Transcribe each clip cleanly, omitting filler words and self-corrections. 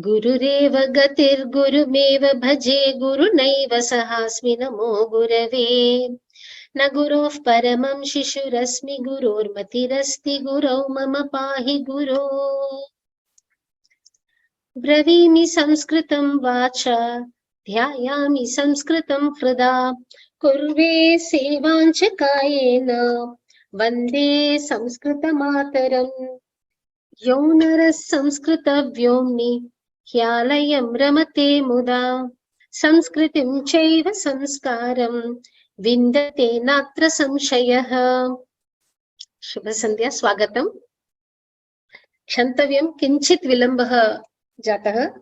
Gurureva gatir gurumeva bhaje gurunaiva sahasmi namo gurave. Na gurof paramam shishurasmi gurur matirasti gurau mama pahi guru. Bravimi samskritam vacha dhyayami samskritam hrida kurve sevancha kayena vande samskrita mataram. Yonaras samskrita vyomni hyalayam ramate muda sanskritim chaiva sanskaram vindate natra samshayah. Shubha Sandhya, swagatam. Kshantavyam kinchit vilambah jatah.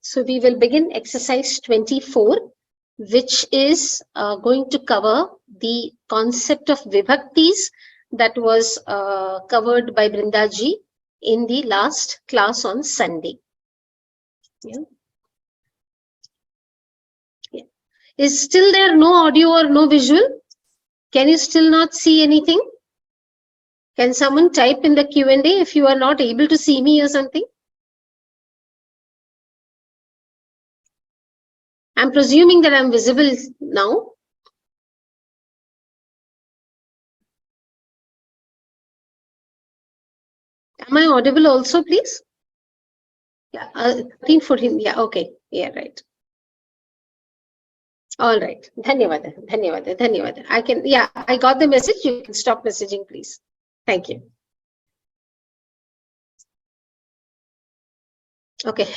So we will begin exercise 24, which is going to cover the concept of vibhaktis that was covered by Brindaji in the last class on Sunday. Yeah. Yeah. Is still there no audio or no visual? Can you still not see anything? Can someone type in the Q&A if you are not able to see me or something? I'm presuming that I'm visible now. Am I audible also, please? Yeah, 13, 14. Yeah, okay. Yeah, right. All right. Dhanyavada, dhanyavada, dhanyavada. I can, yeah, I got the message. You can stop messaging, please. Thank you. Okay.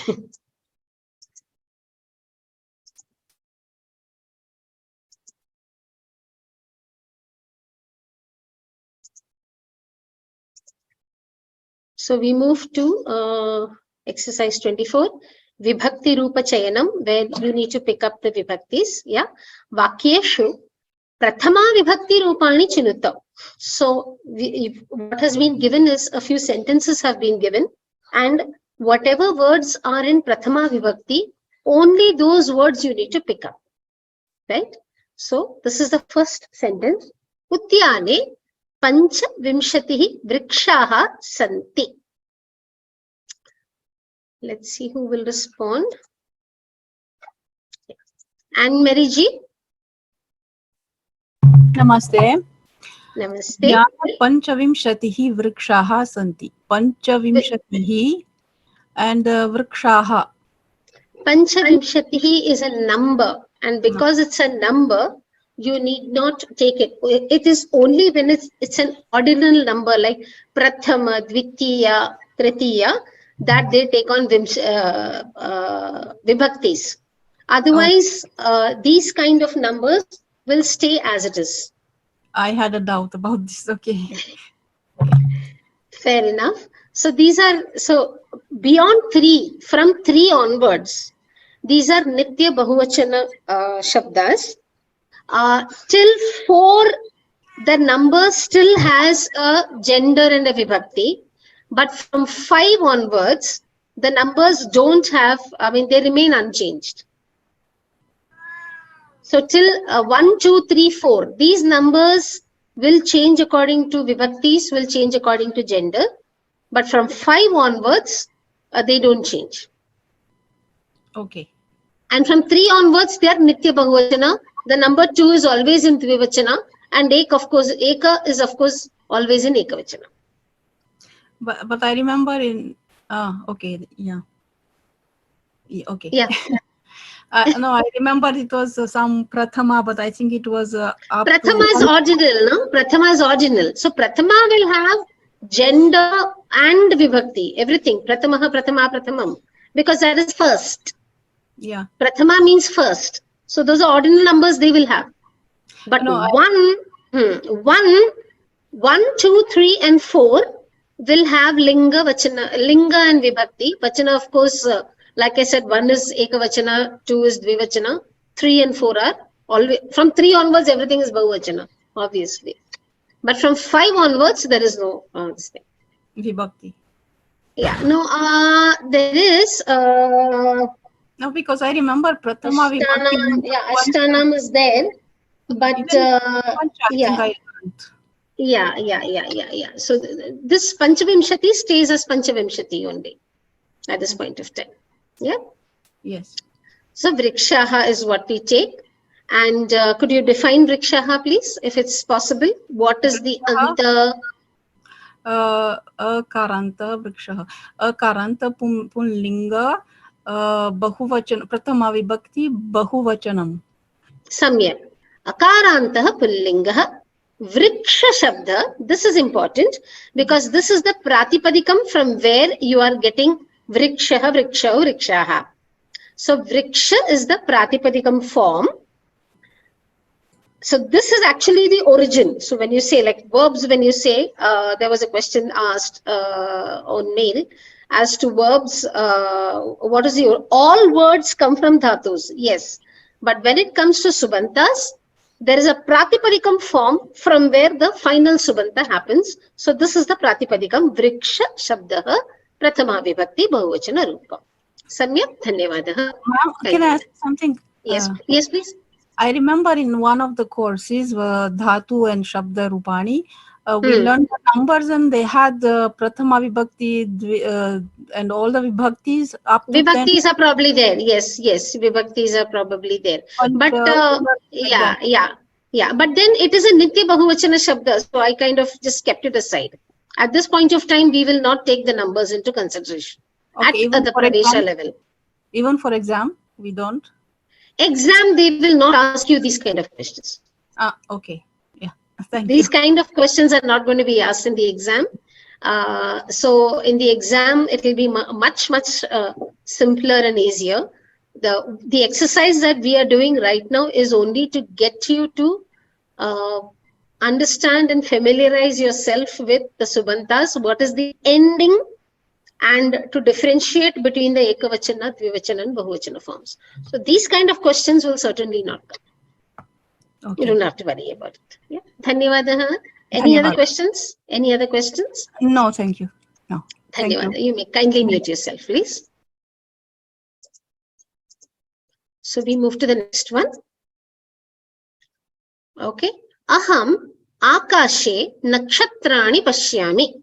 So we move to exercise 24, Vibhakti Rupa Chayanam, where you need to pick up the Vibhaktis. Yeah. Vakyeshu Prathama Vibhakti Rupani Chinuta. So what has been given is a few sentences have been given, and whatever words are in Prathama Vibhakti, only those words you need to pick up. Right? So this is the first sentence. Utyane Pancha Vimshatihi Vrikshaha Santi. Let's see who will respond. Anne Mary Ji. Namaste. Namaste. Ya Panchavimshatihi vrikshaha santi. Panchavimshatihi and vrikshaha. Panchavimshatihi is a number, and because it's a number, you need not take it. It is only when it's an ordinal number like Prathama, Dvitiya, Tritiya that they take on vibhaktis. Otherwise, these kind of numbers will stay as it is. I had a doubt about this. Okay. Fair enough. So these are, so beyond 3, from 3 onwards, these are Nitya Bahuvachana Shabdas. Till 4, the number still has a gender and a vibhakti. But from 5 onwards, the numbers don't have, I mean, they remain unchanged. So till 1, 2, 3, 4, these numbers will change according to vibhaktis, will change according to gender. But from 5 onwards, they don't change. Okay. And from 3 onwards, they are Nitya Bahuvachana. The number 2 is always in Dvivachana. And Ek, of course, Eka is, of course, always in Ekavachana. But I remember in, okay, yeah. Okay. Yeah. No, I remember it was some Prathama, but I think it was Prathama is original, no? Prathama is original. So Prathama will have gender and vibhakti, everything. Prathamaha, Prathama, Prathamam. Because that is first. Yeah. Prathama means first. So those are ordinal numbers they will have. But no, 1, 2, 3, and 4 will have linga, vachana, linga and vibhakti. Vachana, of course, like I said, 1 is ekavachana, 2 is dvivachana, 3 and 4 are always, from 3 onwards, everything is bahuvachana, obviously. But from 5 onwards, there is no this thing. Vibhakti. Yeah, no, there is. No, because I remember Prathama Vibhakti. Yeah, Ashtanam is there. But yeah. Yeah. So this Panchavimshati stays as Panchavimshati only at this point of time. Yeah. Yes. So vrikshaha is what we take. And could you define vrikshaha, please, if it's possible? What is the anta? Akaranta vrikshaha. Akaranta pulling बहुवचन प्रथमा विभक्ति बहुवचनम. Samyak. Akarantaha pullingaha. Vriksha shabda. This is important because this is the pratipadikam from where you are getting vrikshaha, vrikshau, vrikshaha. So vriksha is the pratipadikam form. So this is actually the origin. So when you say like verbs, when you say, there was a question asked on mail as to verbs, what is your, all words come from dhatus, yes. But when it comes to subantas, there is a pratipadikam form from where the final subanta happens. So this is the pratipadikam, vriksha shabdaha prathama vibhakti bahuvachana rupa. Samyak, dhanyavadah. Ma'am, can I ask something? Yes, yes, please. I remember in one of the courses, Dhatu and Shabda Rupani, we learned the numbers and they had the Prathama Vibhakti and all the Vibhaktis up to 10. Vibhaktis are probably there. Yes, Vibhaktis are probably there. But But then it is a Nitya Bahuvachana Shabda. So I kind of just kept it aside. At this point of time, we will not take the numbers into consideration at the Pravesha level. Even for exam, we don't? Exam, they will not ask you these kind of questions. Okay. Yeah. Thank These you. kind of questions are not going to be asked in the exam. So in the exam, it will be much simpler and easier. The exercise that we are doing right now is only to get you to understand and familiarize yourself with the subantas, what is the ending, and to differentiate between the ekavachana, dvivachana and bahuvachana forms. So these kind of questions will certainly not come. Okay. You don't have to worry about it. Yeah. Dhanyavadaha. Any other questions? Any other questions? No, thank you. No. Dhanyavadaha. You may kindly mute yourself, please. So we move to the next one. Okay. Aham akashe nakshatrani pashyami.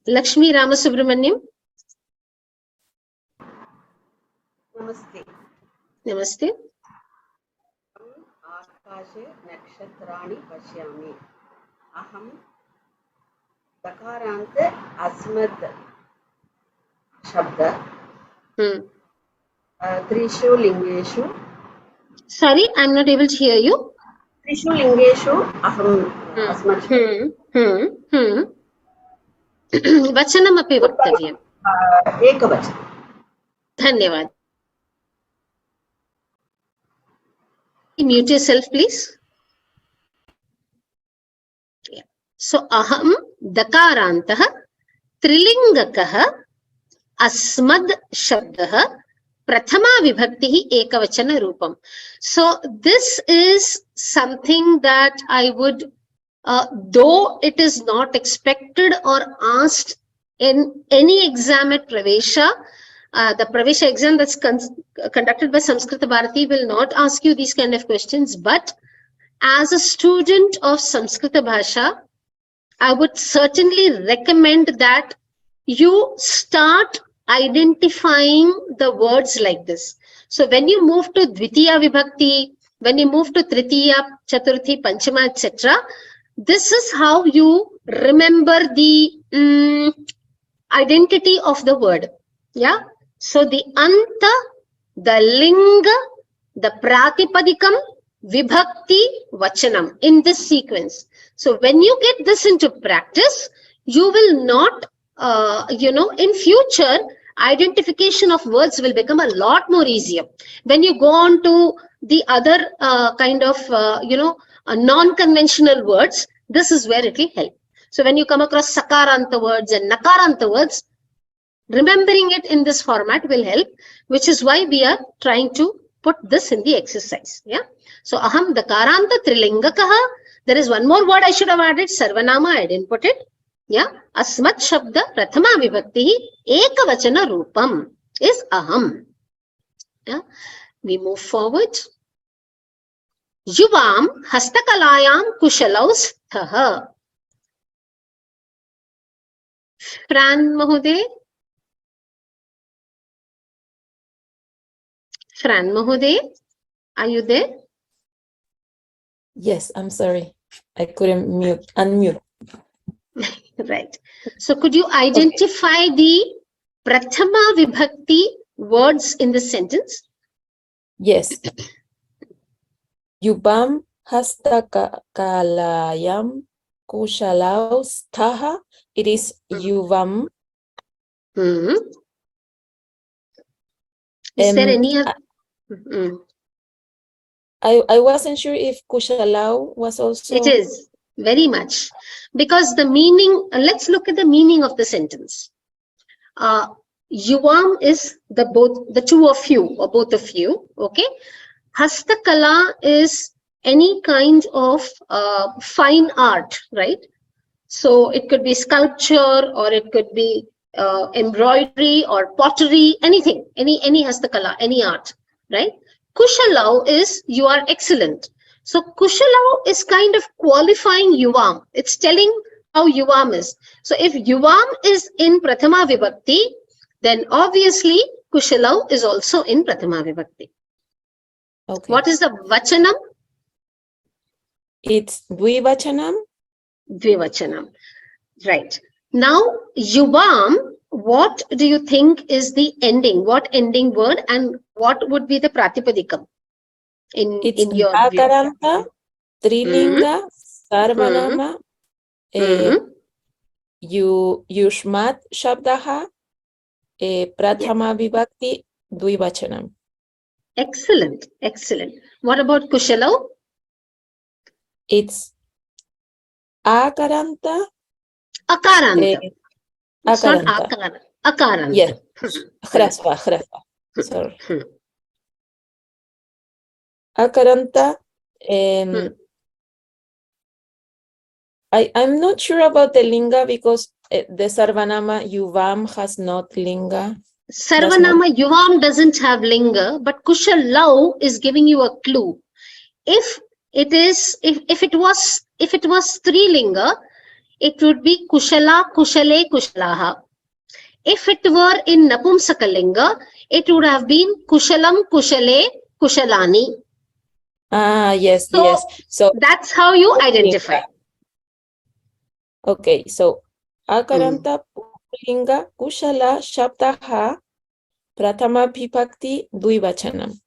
Lakshmi Ramasubramaniam. Namaste. Namaste. Akashe nakshatrani pashyami. Aham dakaranta asmad shabda. Trishu lingeshu. Sorry, I'm not able to hear you. Trishu lingeshu aham asmad shabda. Vachanam api vaktavyam. Ekavachanam. Dhanyavad. Mute yourself, please. Yeah. So, aham dakarantah trilingakah asmad shabdah prathama vibhakti ekavachana rupam. So, this is something that I would, though it is not expected or asked in any exam at Pravesha, the Pravesha exam that's conducted by Samskrita Bharati will not ask you these kind of questions. But as a student of Samskrita Bhasha, I would certainly recommend that you start identifying the words like this. So when you move to Dvitiya Vibhakti, when you move to Tritiya, Chaturthi, Panchama, etc., this is how you remember the identity of the word. Yeah. So the anta, the linga, the pratipadikam, vibhakti, vachanam in this sequence. So when you get this into practice, you will not, in future, identification of words will become a lot more easier. When you go on to the other non-conventional words, this is where it will help. So when you come across sakaranta words and nakaranta words, remembering it in this format will help, which is why we are trying to put this in the exercise. Yeah. So aham dakaranta trilingakaha. There is one more word I should have added, sarvanama. I didn't put it. Yeah. Asmat shabda prathama vibhakti ekavachana rupam is aham. Yeah. We move forward. युवां हस्तकलायां कुशलौ स्तः. Fran Mahoday. Fran Mahoday, are you there? Yes, I'm sorry. I couldn't unmute. Right. So could you identify the Prathama Vibhakti words in the sentence? Yes. Yubam hastakalayam kushalau staha. It is yuvam. Is there any other? I wasn't sure if kushalau was also. It is very much, because the meaning, let's look at the meaning of the sentence. Yuvam is the two of you or both of you. Okay. Hastakala is any kind of fine art, right? So it could be sculpture, or it could be embroidery or pottery, anything, any hastakala, any art, right? Kushalau is you are excellent. So Kushalau is kind of qualifying Yuvam. It's telling how Yuvam is. So if Yuvam is in Prathama Vibhakti, then obviously Kushalau is also in Prathama Vibhakti. Okay. What is the Vachanam? It's Dvivachanam. Dvivachanam. Right. Now, Yuvam, what do you think is the ending? What ending word, and what would be the Pratipadikam in your view? Akaranta, Trilinga, Sarvanama, Yushmat Shabdaha, Prathama Vibhakti, Dvivachanam. Excellent. Excellent. What about Kushalau? It's Akaranta. Akaranta. It's not Akaranta. Akaranta. Akaranta. Yes. Hrasva. Sorry. Akaranta. I'm not sure about the linga, because the Sarvanama Yuvam has not linga. Sarvanama Yuvam doesn't have linga, but Kushalau is giving you a clue. If it was Strilinga, it would be Kushala, Kushale, Kushalaha. If it were in Napumsakalinga, it would have been Kushalam, Kushale, Kushalani. Yes, yes. So that's how you identify. Okay, so Akaranta, Linga, Kushala, Shabdaha, Prathama Vibhakti, Dvivachanam.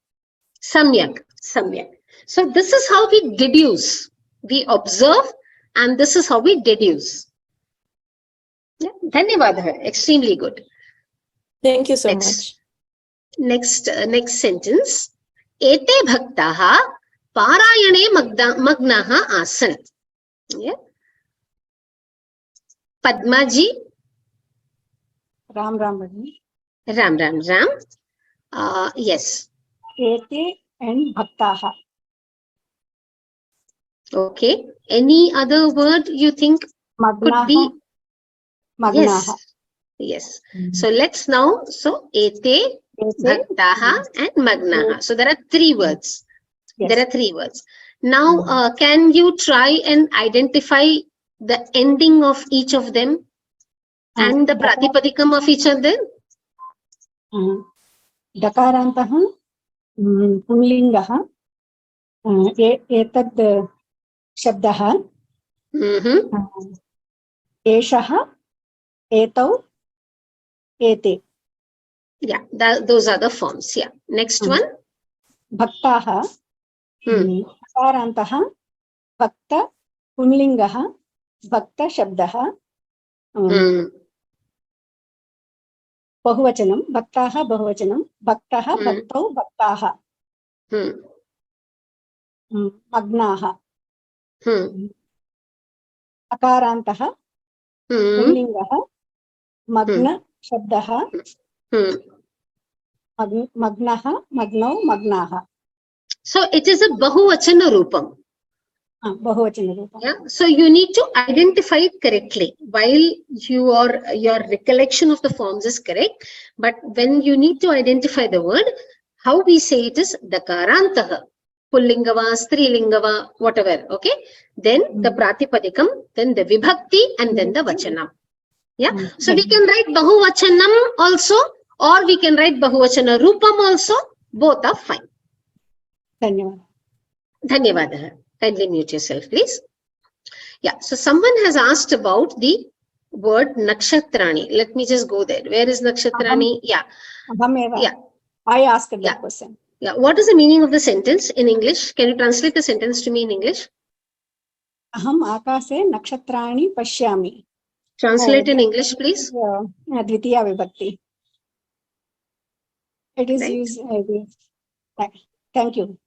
Samyak. So this is how we deduce. We observe, and this is how we deduce. Yeah. Dhanyavad. Extremely good. Thank you so much. Next sentence. Ete bhaktaha parayane magnaha asan. Yeah. Padmaji. Ram. Yes. Ete and bhaktaha. Okay. Any other word you think could be? Magnaha. Yes. So let's now. So ete, bhaktaha, and magnaha. So there are three words. Yes. There are three words. Now, can you try and identify the ending of each of them and the pratipadikam of each of them? Dakarantaha, Pumlingaha, Etad Shabdaha, Eshaha, Etau, Ete. Yeah, those are the forms. Yeah. Next one. Bhaktaha, Dakarantaha, Bhakta, Pumlingaha, Bhakta Shabdaha, Bahuvachanam, Bhaktaha, Bahuvachanam, Bhaktaha, Bhaktau, Bhaktaha, Magnaha, Akarantaha, Pumlingaha, Magna Shabdaha, Magnaha, Magnau, Magnaha. So it is a Bahuvachana Rupam. Bahuvachana Rupam. Yeah. So you need to identify it correctly. While your recollection of the forms is correct, but when you need to identify the word, how we say it is Dakarantaha. pullingava, strilingava, whatever. Okay. Then the pratipadikam, then the vibhakti, and then the vachanam. Yeah. So we can write bahuvachanam also, or we can write bahuvachana rupam also. Both are fine. Dhanyavad. Dhanyavadah. Kindly mute yourself, please. Yeah. So someone has asked about the word nakshatrani. Let me just go there. Where is nakshatrani? Yeah. Yeah. I asked Yeah. that question. Yeah. What is the meaning of the sentence in English? Can you translate the sentence to me in English? Aham akase nakshatrani pashyami. Translate in English, please. Dvitiya vibhakti. It is Right. used. Thank you.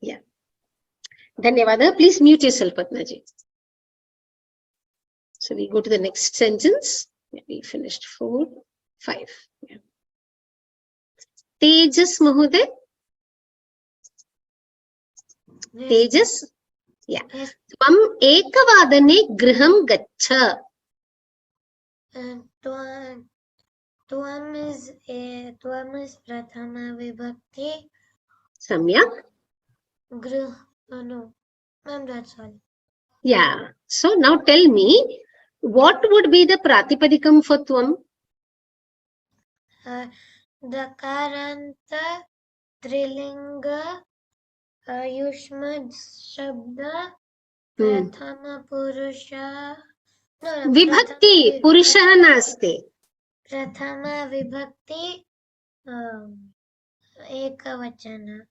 Yeah. Dhanyavada. Please mute yourself, Patnaji. So we go to the next sentence. Yeah, we finished 4, 5. Yeah. Tejas Mahoday. Tejas. Yeah. Tvam ekavadane griham gaccha. Tvam is prathama vibhakti. Samyak. No, ma'am, that's all. Yeah. So now tell me, what would be the pratipadikam for tvam? Dakaranta trilinga yushmad shabda prathama purusha. No, Vibhakti. Purushaha naste. Prathama vibhakti ekavachana.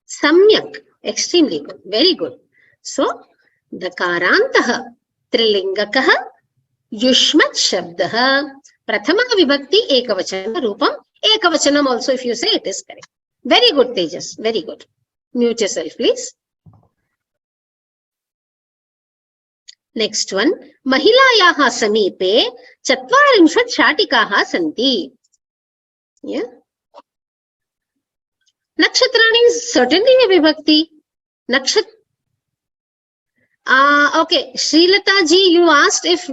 Samyak. Extremely good. Very good. So, Dakarantaha Trilingakaha Yushmat Shabdaha Prathama Vibhakti Ekavachana Rupam. Ekavachanam also, if you say, it is correct. Very good, Tejas. Very good. Mute yourself, please. Next one. Mahilayaha Samipe Chatvarimshat Shatikaha Santi. Yeah. Nakshatrani is certainly a vibhakti. Okay, Srilata ji, you asked if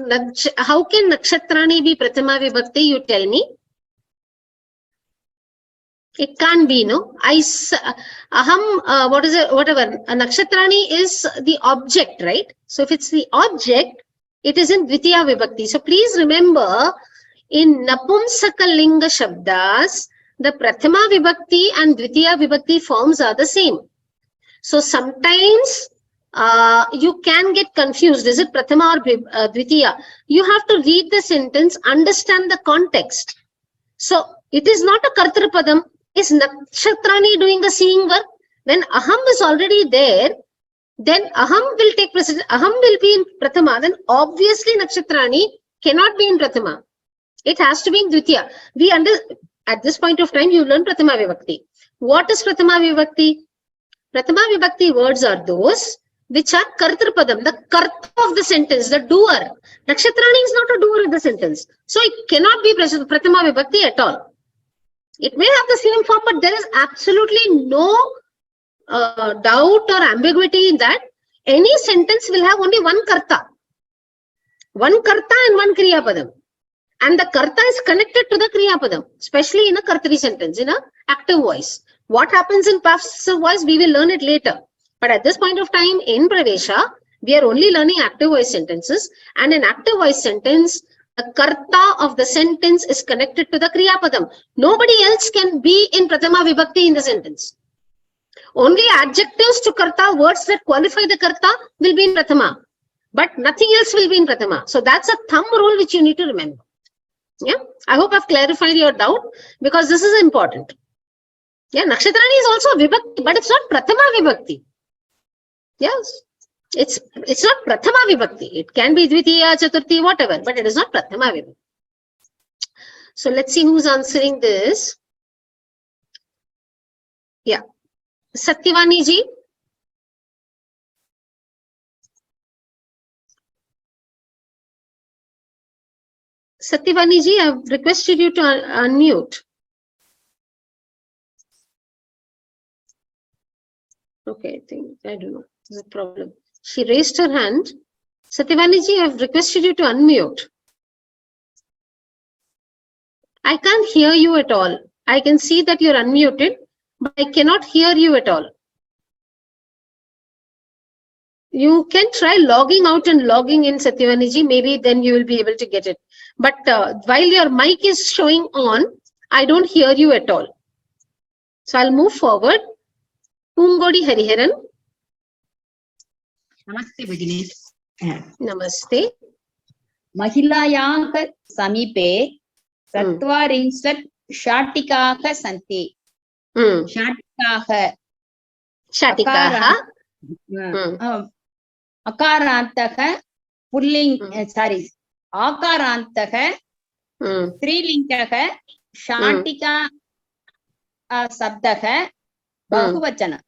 how can nakshatrani be prathama vibhakti? You tell me. It can't be, no. What is it? Whatever. A nakshatrani is the object, right? So if it's the object, it is in dvitiya vibhakti. So please remember, in napumsaka linga shabdas, the prathama vibhakti and dvitiya vibhakti forms are the same. So sometimes you can get confused. Is it prathama or dvitiya? You have to read the sentence, understand the context. So it is not a kartrapadam. Is nakshatrani doing the seeing work? When aham is already there, then aham will take precedence. Aham will be in prathama. Then obviously nakshatrani cannot be in prathama. It has to be in dvitiya. At this point of time, you learn prathama vibhakti. What is prathama vibhakti? Prathama vibhakti words are those which are kartrapadam, the karta of the sentence, the doer. Nakshatrani is not a doer of the sentence. So it cannot be prathama vibhakti at all. It may have the same form, but there is absolutely no doubt or ambiguity in that. Any sentence will have only one karta. One karta and one kriya padam. And the karta is connected to the kriya padam, especially in a kartari sentence, in a active voice. What happens in passive voice, we will learn it later. But at this point of time in Pravesha, we are only learning active voice sentences. And in active voice sentence, the karta of the sentence is connected to the kriya padam. Nobody else can be in prathama vibhakti in the sentence. Only adjectives to karta, words that qualify the karta, will be in prathama. But nothing else will be in prathama. So that's a thumb rule which you need to remember. Yeah, I hope I've clarified your doubt, because this is important. Yeah, nakshatrani is also vibhakti, but it's not prathama vibhakti. Yes, it's not prathama vibhakti. It can be dvitiya, chaturthi, whatever, but it is not prathama vibhakti. So let's see who's answering this. Yeah, Satyavani ji. Satyavani ji, I've requested you to unmute. Okay, I don't know. There's a problem. She raised her hand. Satyavani ji, I've requested you to unmute. I can't hear you at all. I can see that you're unmuted, but I cannot hear you at all. You can try logging out and logging in, Satyavaniji. Maybe then you will be able to get it. But while your mic is showing on, I don't hear you at all. So I'll move forward. Pungodi Hariharan. नमस्ते भगिनी Namaste. महिलायाः समीपे 40 शाटिकाः सन्ति शाटिकाः Shatikaha. अकारान्तः पुल्लिङ्ग सारी आकारान्तः स्त्रीलिङ्गः शाटिका शब्दः बहुवचन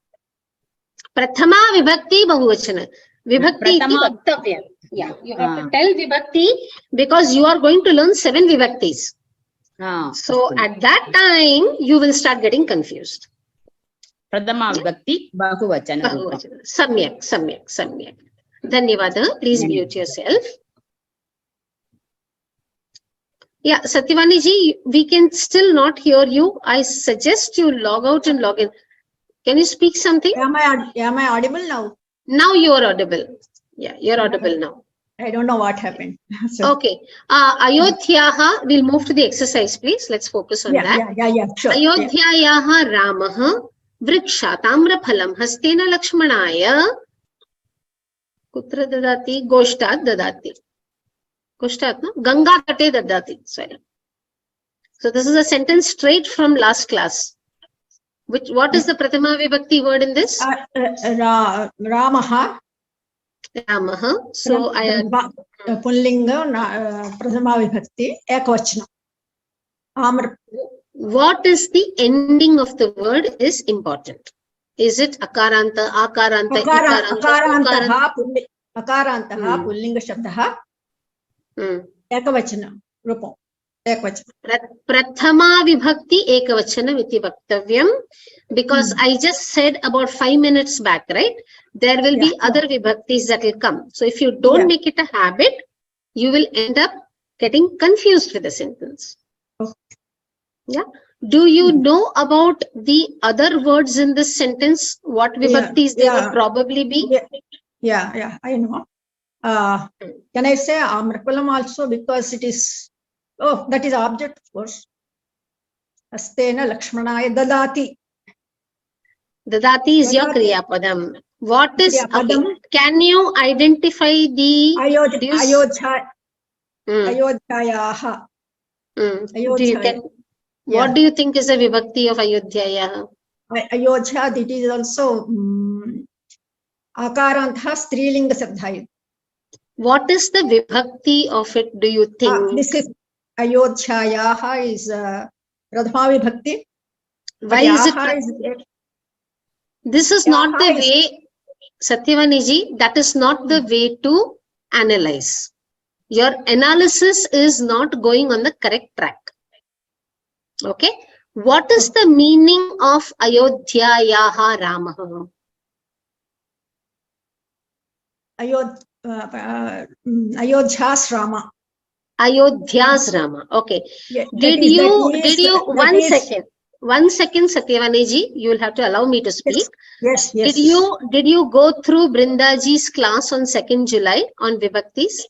Prathama Vibhakti Bahuvachana. Vibhakti iti vaktavya. Yeah, you have to tell Vibhakti because you are going to learn 7 Vibhaktis. So at that time, you will start getting confused. प्रथमा विभक्ति बहुवचन Samyak, samyak, samyak. Dhanyavada. Please mute yourself. Yeah, Satyavaniji, we can still not hear you. I suggest you log out and log in. Can you speak something? Am I audible now? Now you are audible. Yeah, you're audible now. I don't know what happened. So, Okay. Ayodhyaha, we'll move to the exercise, please. Let's focus on that. yeah, sure. Ayodhyayaha Ramaha Vriksha Tamraphalam Hastena Lakshmanaya Kutra Dadati Goshtat Dadati. Goshtat, no? Ganga Kate Dadati. Sorry. So this is a sentence straight from last class. What is the Prathama Vibhakti word in this? Ramaha. Ramaha. So Pullinga Prathama Vibhakti Ekavachana. What is the ending of the word is important. Is it akaranta, akaranta, akarantaha pullinga shabdaha ekavachana rupam ekavachana. Prathama vibhakti ekavachana iti vaktavyam, because I just said about 5 minutes back, right? There will be other vibhaktis that will come. So if you don't make it a habit, you will end up getting confused with the sentence. Yeah. Do you know about the other words in this sentence? What vibhaktis they would probably be? Yeah, I know. Can I say Amrakulam also, because it is, that is object, of course. Astena Lakshmanaya Dadati. Dadati is your Kriya Padam. What is, okay, can you identify the Ayodhyayaha. What do you think is a vibhakti of Ayodhyayaha? Ayodhya, it is also Akarantha Strilinga Sabdha. What is the vibhakti of it, do you think? This is Ayodhyayaha is Prathama Vibhakti. Why is it? This is not the way, Satyavaniji, that is not the way to analyze. Your analysis is not going on the correct track. Okay. What is the meaning of Ayodhyayaha Ramaha? Ayodhya's Rama. Ayodhya's Rama. Okay. Yeah, Did you, one second, Satyavaniji, you will have to allow me to speak. Yes. Did you go through Brindaji's class on 2nd July on Vibhaktis?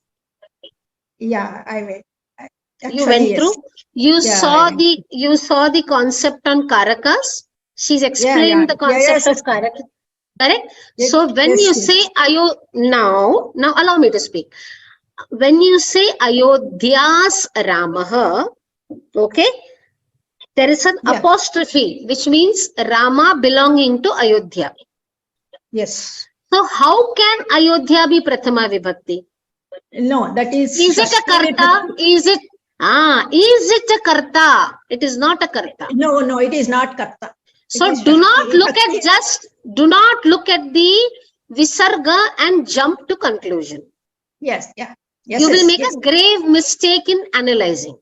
Yeah, I went. Actually, you went through? You saw the concept on Karakas? She's explained the concept of Karakas. Correct? Yes, So when you say now allow me to speak. When you say Ayodhya's Ramaha, okay, there is an apostrophe, which means Rama belonging to Ayodhya. Yes. So how can Ayodhya be Prathama Vibhakti? No, that is. Is it a karta? Is it a karta? It is not a karta. No, it is not karta. So do not look at the visarga and jump to conclusion. Yes. You will make a grave mistake in analyzing.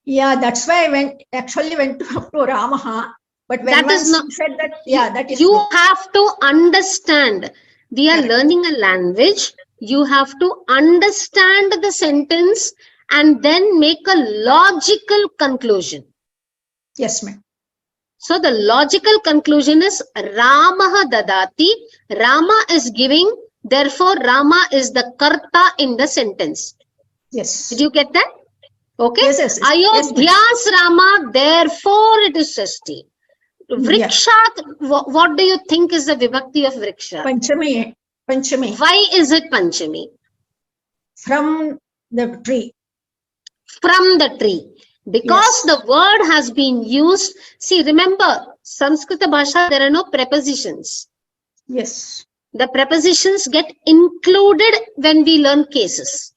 Yeah, that's why I went to Ramaha. But when said that, that is. You have to understand. We are learning a language. You have to understand the sentence and then make a logical conclusion. Yes, ma'am. So the logical conclusion is Ramaha Dadati. Rama is giving Therefore, Rama is the karta in the sentence. Yes. Did you get that? Okay. Yes, yes, yes. Ayodhya's Rama, therefore it is Shashti. Vrikshat, what do you think is the vibhakti of Vriksha? Panchami. Panchami. Why is it Panchami? From the tree. From the tree. Because Yes. the word has been used. See, remember, Samskrita Bhasha, there are no prepositions. Yes. The prepositions get included when we learn cases.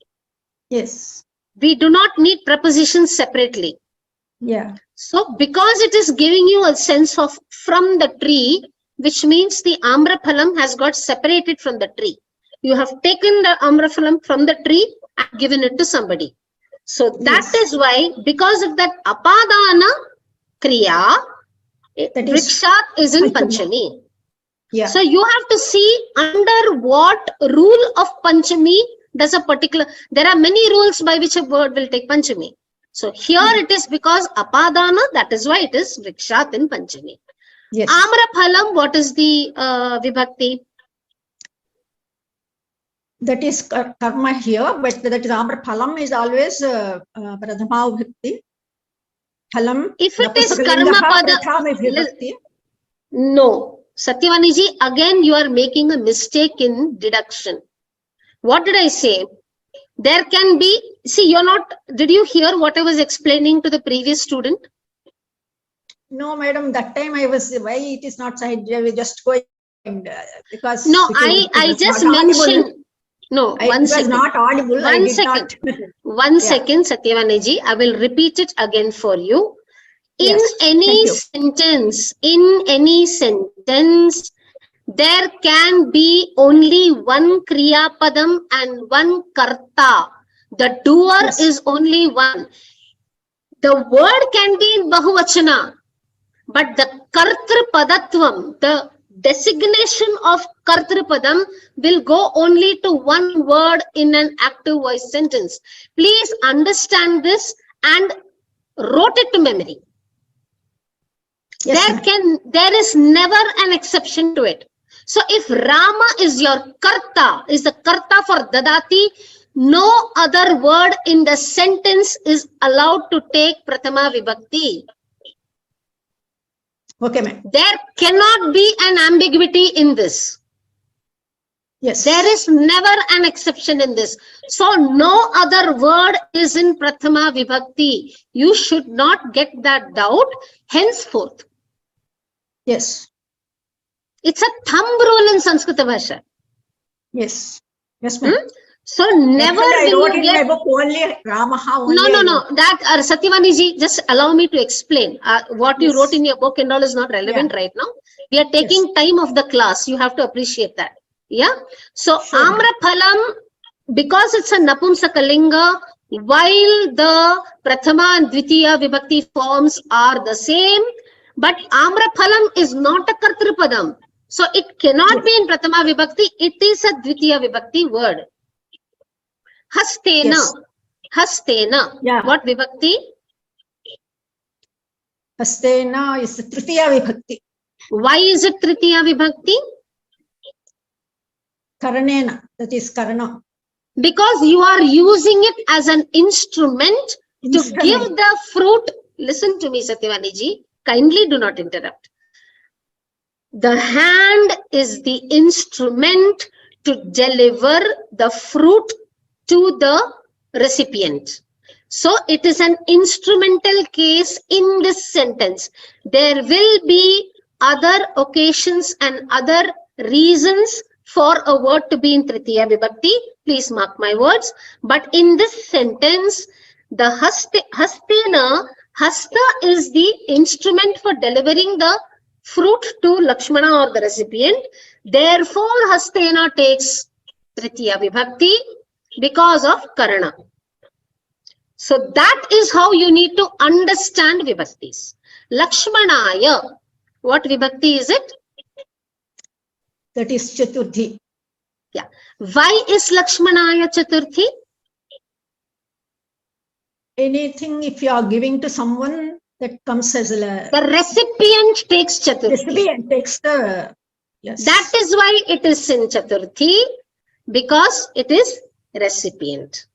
Yes. We do not need prepositions separately. Yeah. So, because it is giving you a sense of from the tree, which means the amraphalam has got separated from the tree. You have taken the amraphalam from the tree and given it to somebody. So, that Yes. is why, because of that apadana kriya, That is Vrikshat is in Panchami. Panchami. Yeah. So, you have to see under what rule of Panchami does a particular, there are many rules by which a word will take Panchami. So here it is because apadana, that is why it is Vrikshat in Panchami. Yes. Amraphalam, what is the vibhakti? That is karma here, but that is Amraphalam is always Pradhama Vibhakti. Phalam. If it is karma pada, Prathama Vibhakti. no. Satyavaniji, again you are making a mistake in deduction. What did I say? There can be, see, you're not, did you hear what I was explaining to the previous student? No, madam, that time I was, why it is not side, I was just going, because No, it I was just not audible. mentioned, no, It one was second. not audible. I One did second. not. One Yeah. second, Satyavaniji, I will repeat it again for you. In Yes, any thank sentence, there can be only one kriya padam and one karta. The doer Yes. is only one. The word can be in bahuvachana, but the kartru padatvam, the designation of kartru padam will go only to one word in an active voice sentence. Please understand this and wrote it to memory. Yes, ma'am. There is never an exception to it. So if Rama is your karta, is the karta for dadati, no other word in the sentence is allowed to take prathama vibhakti. Okay, ma'am. There cannot be an ambiguity in this. Yes. There is never an exception in this. So no other word is in prathama vibhakti. You should not get that doubt henceforth. Yes. It's a thumb rule in Sanskrita Bhasha. Yes. Yes, ma'am. So never Actually, I will wrote you in my get... book only Ramaha only. No. That, Satyavaniji, just allow me to explain. What you Yes. wrote in your book and all is not relevant right now. We are taking time of the class. You have to appreciate that. Yeah. So, Sure. Amraphalam, because it's a Napumsakalinga, while the Prathama and Dvitiya Vibhakti forms are the same, but Amraphalam is not a Kartrupadam. So, it cannot be in Prathama Vibhakti. It is a Dvitiya Vibhakti word. Hastena. Yes. Hastena. Yeah. What vibhakti? Hastena is Tritiya Vibhakti. Why is it Tritiya Vibhakti? Karanena. That is Karana. Because you are using it as an instrument to give the fruit. Listen to me, Satyavaniji. Kindly do not interrupt. The hand is the instrument to deliver the fruit to the recipient. So it is an instrumental case in this sentence. There will be other occasions and other reasons for a word to be in Tritiya Vibhakti. Please mark my words. But in this sentence, the Hastena, Hasta is the instrument for delivering the fruit to Lakshmana or the recipient. Therefore, Hastena takes Tritiya Vibhakti because of Karana. So that is how you need to understand Vibhaktis. Lakshmanaya, what Vibhakti is it? That is Chaturthi. Yeah. Why is Lakshmanaya Chaturthi? Anything if you are giving to someone that comes as a... The recipient takes Chaturthi. Recipient takes the... Yes. That is why it is in Chaturthi. because it is recipient.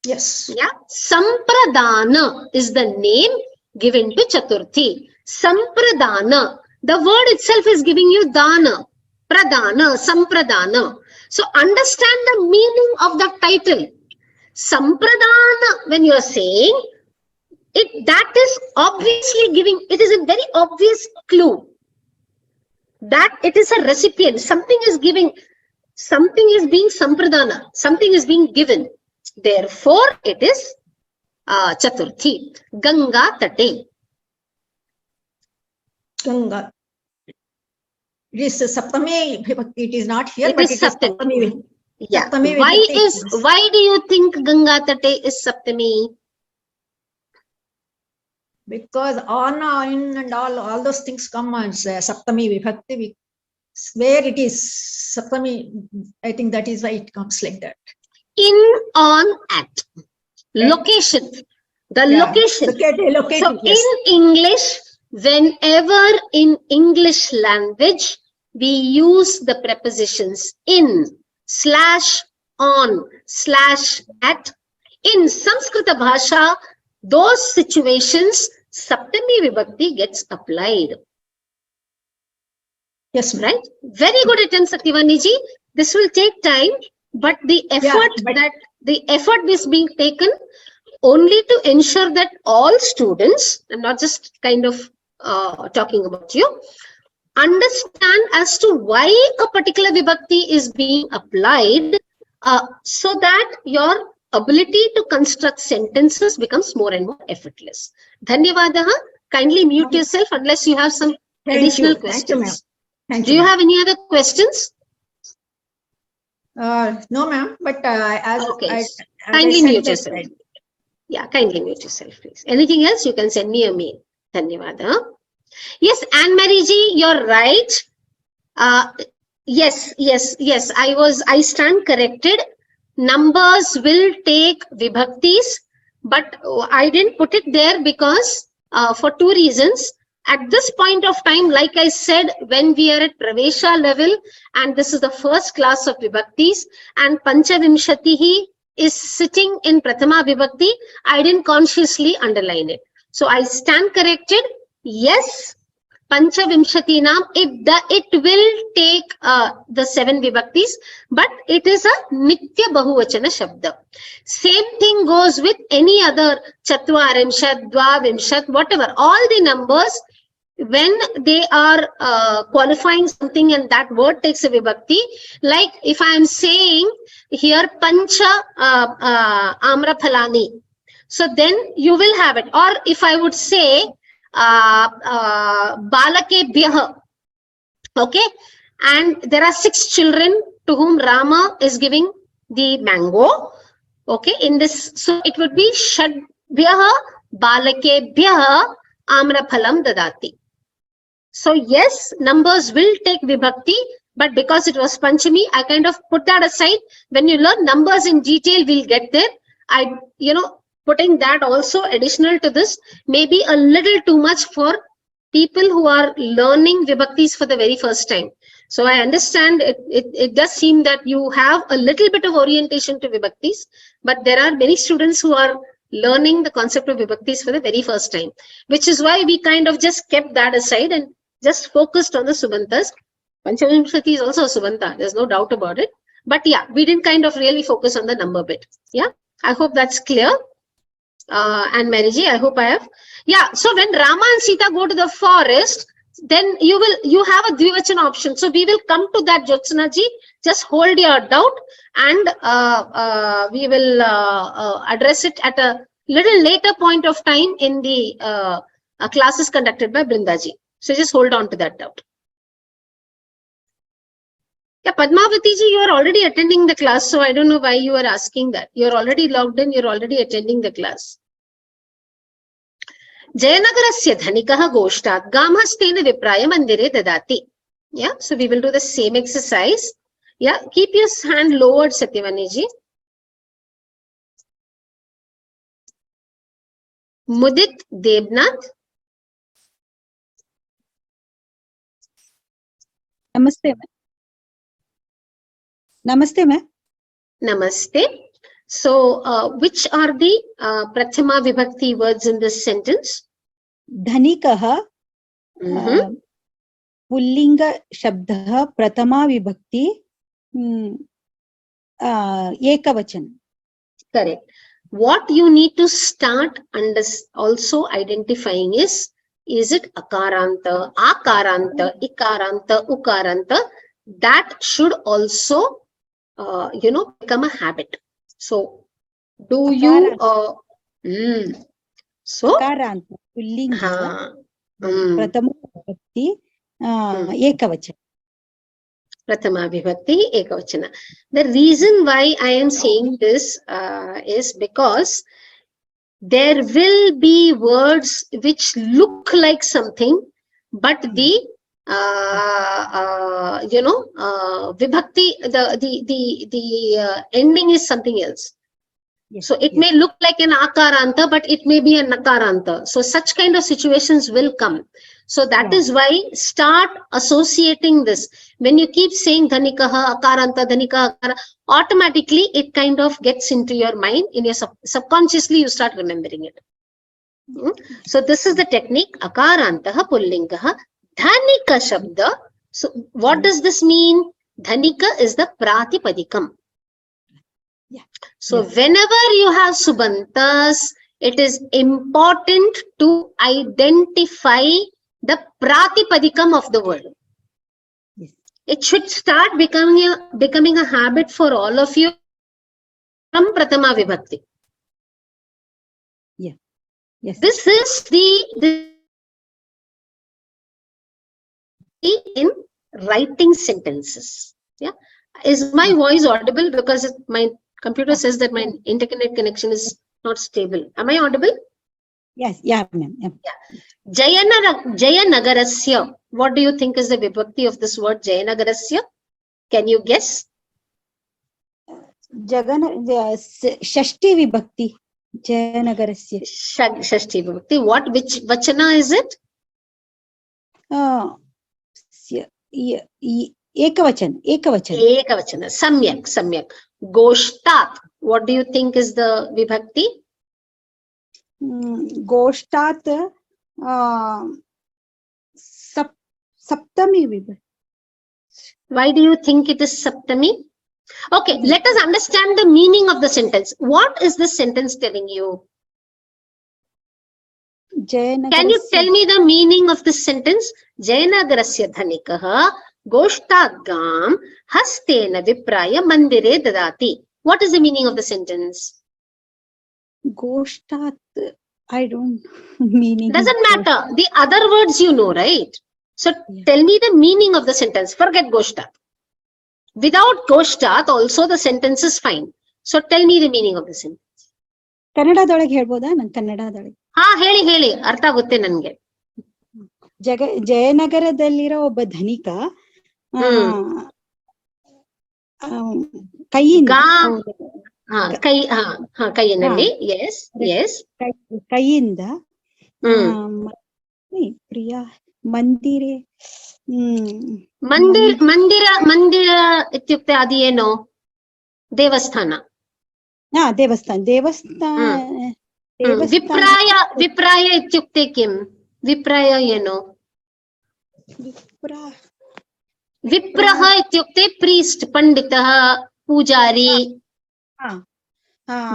Yes. Yeah, Sampradana is the name given to Chaturthi. Sampradana. The word itself is giving you dana. Pradana, Sampradana. So understand the meaning of the title. Sampradana, when you are saying, that is obviously giving, it is a very obvious clue that it is a recipient. Something is giving, something is being Sampradana, something is being given. Therefore, it is Chaturthi. Ganga Tate. Ganga. It is Saptami Vibhakti. It is not here, It but is it is Saptami. Saptami. Yeah. Saptami Why Vibhakti. why do you think Ganga Tate is Saptami? Because on, in, and all those things come as Saptami Vibhakti. Where it is Saptami, I think that is why it comes like that. In, on, at. Location. The location. Located, So yes. in English, whenever in English language, we use the prepositions in, slash, on, slash, at. In Samskrita Bhasha, those situations, Saptami Vibhakti gets applied. Yes, ma'am. Right? Very good attempt, Satyavaniji. This will take time, but the effort is being taken only to ensure that all students, I'm not just kind of talking about you, understand as to why a particular vibhakti is being applied, so that your ability to construct sentences becomes more and more effortless. Dhanyavadaha. Kindly mute yourself unless you have some additional questions. Do you have any other questions? No, ma'am. But as Okay. I Kindly said mute that, yourself. Yeah, kindly mute yourself, please. Anything else, you can send me a mail. Dhanyavada. Yes, Anne-Marie ji, you're right. Yes. I stand corrected. Numbers will take vibhaktis, but I didn't put it there because for two reasons. At this point of time, like I said, when we are at Pravesha level, and this is the first class of vibhaktis, and Panchavimshatihi is sitting in Prathama Vibhakti, I didn't consciously underline it. So I stand corrected. Yes, Panchavimshatinam, it will take the 7 vibhaktis, but it is a Nitya Bahuvachana Shabda. Same thing goes with any other Chatvarimshat, Dvavimshat, whatever. All the numbers, when they are qualifying something and that word takes a vibhakti, like if I am saying here Pancha Amra Phalani, so then you will have it. Or if I would say Balakebhyah, okay, and there are 6 children to whom Rama is giving the mango, okay, in this, so it would be Shadbhyah Balakebhyah Amraphalam Dadati. So yes, numbers will take vibhakti, but because it was Panchami, I kind of put that aside. When you learn numbers in detail, we'll get there. Putting that also additional to this may be a little too much for people who are learning vibhaktis for the very first time. So I understand it does seem that you have a little bit of orientation to vibhaktis, but there are many students who are learning the concept of vibhaktis for the very first time, which is why we kind of just kept that aside and just focused on the Subantas. Panchavimshati is also a Subanta, there's no doubt about it. But yeah, we didn't kind of really focus on the number bit. Yeah, I hope that's clear. And Mariji, I hope I have. Yeah, so when Rama and Sita go to the forest, then you have a Dvivachana option. So we will come to that, Jyotsna ji. Just hold your doubt and we will address it at a little later point of time in the classes conducted by Brinda ji. So just hold on to that doubt. Yeah, Padmavati ji, you are already attending the class, so I don't know why you are asking that. You are already logged in, you are already attending the class. Jayanagarasya dhanikah goshtat gamhastena vipraya mandire dadati. Yeah, so we will do the same exercise. Yeah, keep your hand lowered, Satyavani ji. Mudit Devnath. Namaste. Namaste, ma'am. Namaste. So, which are the Prathama Vibhakti words in this sentence? Dhanikaha, Pullinga Shabdaha, Prathama Vibhakti, Ekavachana. Correct. What you need to start and also identifying is it akaranta, akaranta, ikaranta, ukaranta? That should also, become a habit. So, do you, so, Akaranta, Pullinga, Prathama Vibhakti, Ekavachana. Prathama Vibhakti Ekavachana. The reason why I am saying this is because there will be words which look like something, but the Vibhakti, the ending is something else. Yes, So it may look like an akaranta, but it may be a nakaranta. So such kind of situations will come. So that is why start associating this. When you keep saying dhanikaha, akaranta, dhanikaha, akara, automatically it kind of gets into your mind. In your subconsciously you start remembering it. So this is the technique. Akarantaha pullingaha dhanika shabda. So what does this mean? Dhanika is the pratipadikam. So whenever you have subantas, it is important to identify the pratipadikam of the word. Yes. It should start becoming a habit for all of you from Prathama Vibhakti. Yeah. Yes. This is the in writing sentences. Yeah. Is my voice audible? Because my computer says that my internet connection is not stable. Am I audible? Yes, yeah, ma'am. Yeah. Jayanagarasya. What do you think is the vibhakti of this word Jayanagarasya? Can you guess? Shashti Vibhakti. Jayanagarasya. Shashti vibhakti. Which vachana is it? Ekavachana. Ekavachana. Samyak. Goshtat. What do you think is the vibhakti? Goshtat. Saptami Vibhakti. Why do you think it is Saptami? Okay, let us understand the meaning of the sentence. What is this sentence telling you? Can you tell me the meaning of this sentence? Jayanagarasya dhanikaha goshtagam hastena vipraya mandire dadati. What is the meaning of the sentence? Goshtat, I don't meaning. Doesn't matter. The other words you know, right? So tell me the meaning of the sentence. Forget Goshtat. Without Goshtat, also the sentence is fine. So tell me the meaning of the sentence. ಕನ್ನಡದೊಳಗೆ ಹೇಳ್ಬೋದಾ? ನಾನು ಕನ್ನಡದೊಳಗೆ. ಹಾ ಹೇಳಿ ಅರ್ಥ ಆಗುತ್ತೆ ನನ್ಗೆ. ಜಯನಗರದಲ್ಲಿರೋ ಒಬ್ಬ ಧನಿಕ ಕೈಯಿಂದ ಕೈಯಲ್ಲಿ ಕೈಯಿಂದ ಪ್ರಿಯ ಮಂದಿರೆ ಮಂದಿರ ಇತ್ಯುಕ್ತೆ ಅದು ಏನು? ದೇವಸ್ಥಾನ. ದೇವಸ್ಥಾನ. ವಿಪ್ರಾಯ ಇತ್ಯುಕ್ತೆ ಕಿಂ? ವಿಪ್ರಾಯ ಏನು? ವಿಪ್ರಹ ಇತ್ಯುಕ್ತೆ ಪ್ರೀಸ್ಟ್, ಪಂಡಿತಃ, ಪೂಜಾರಿ,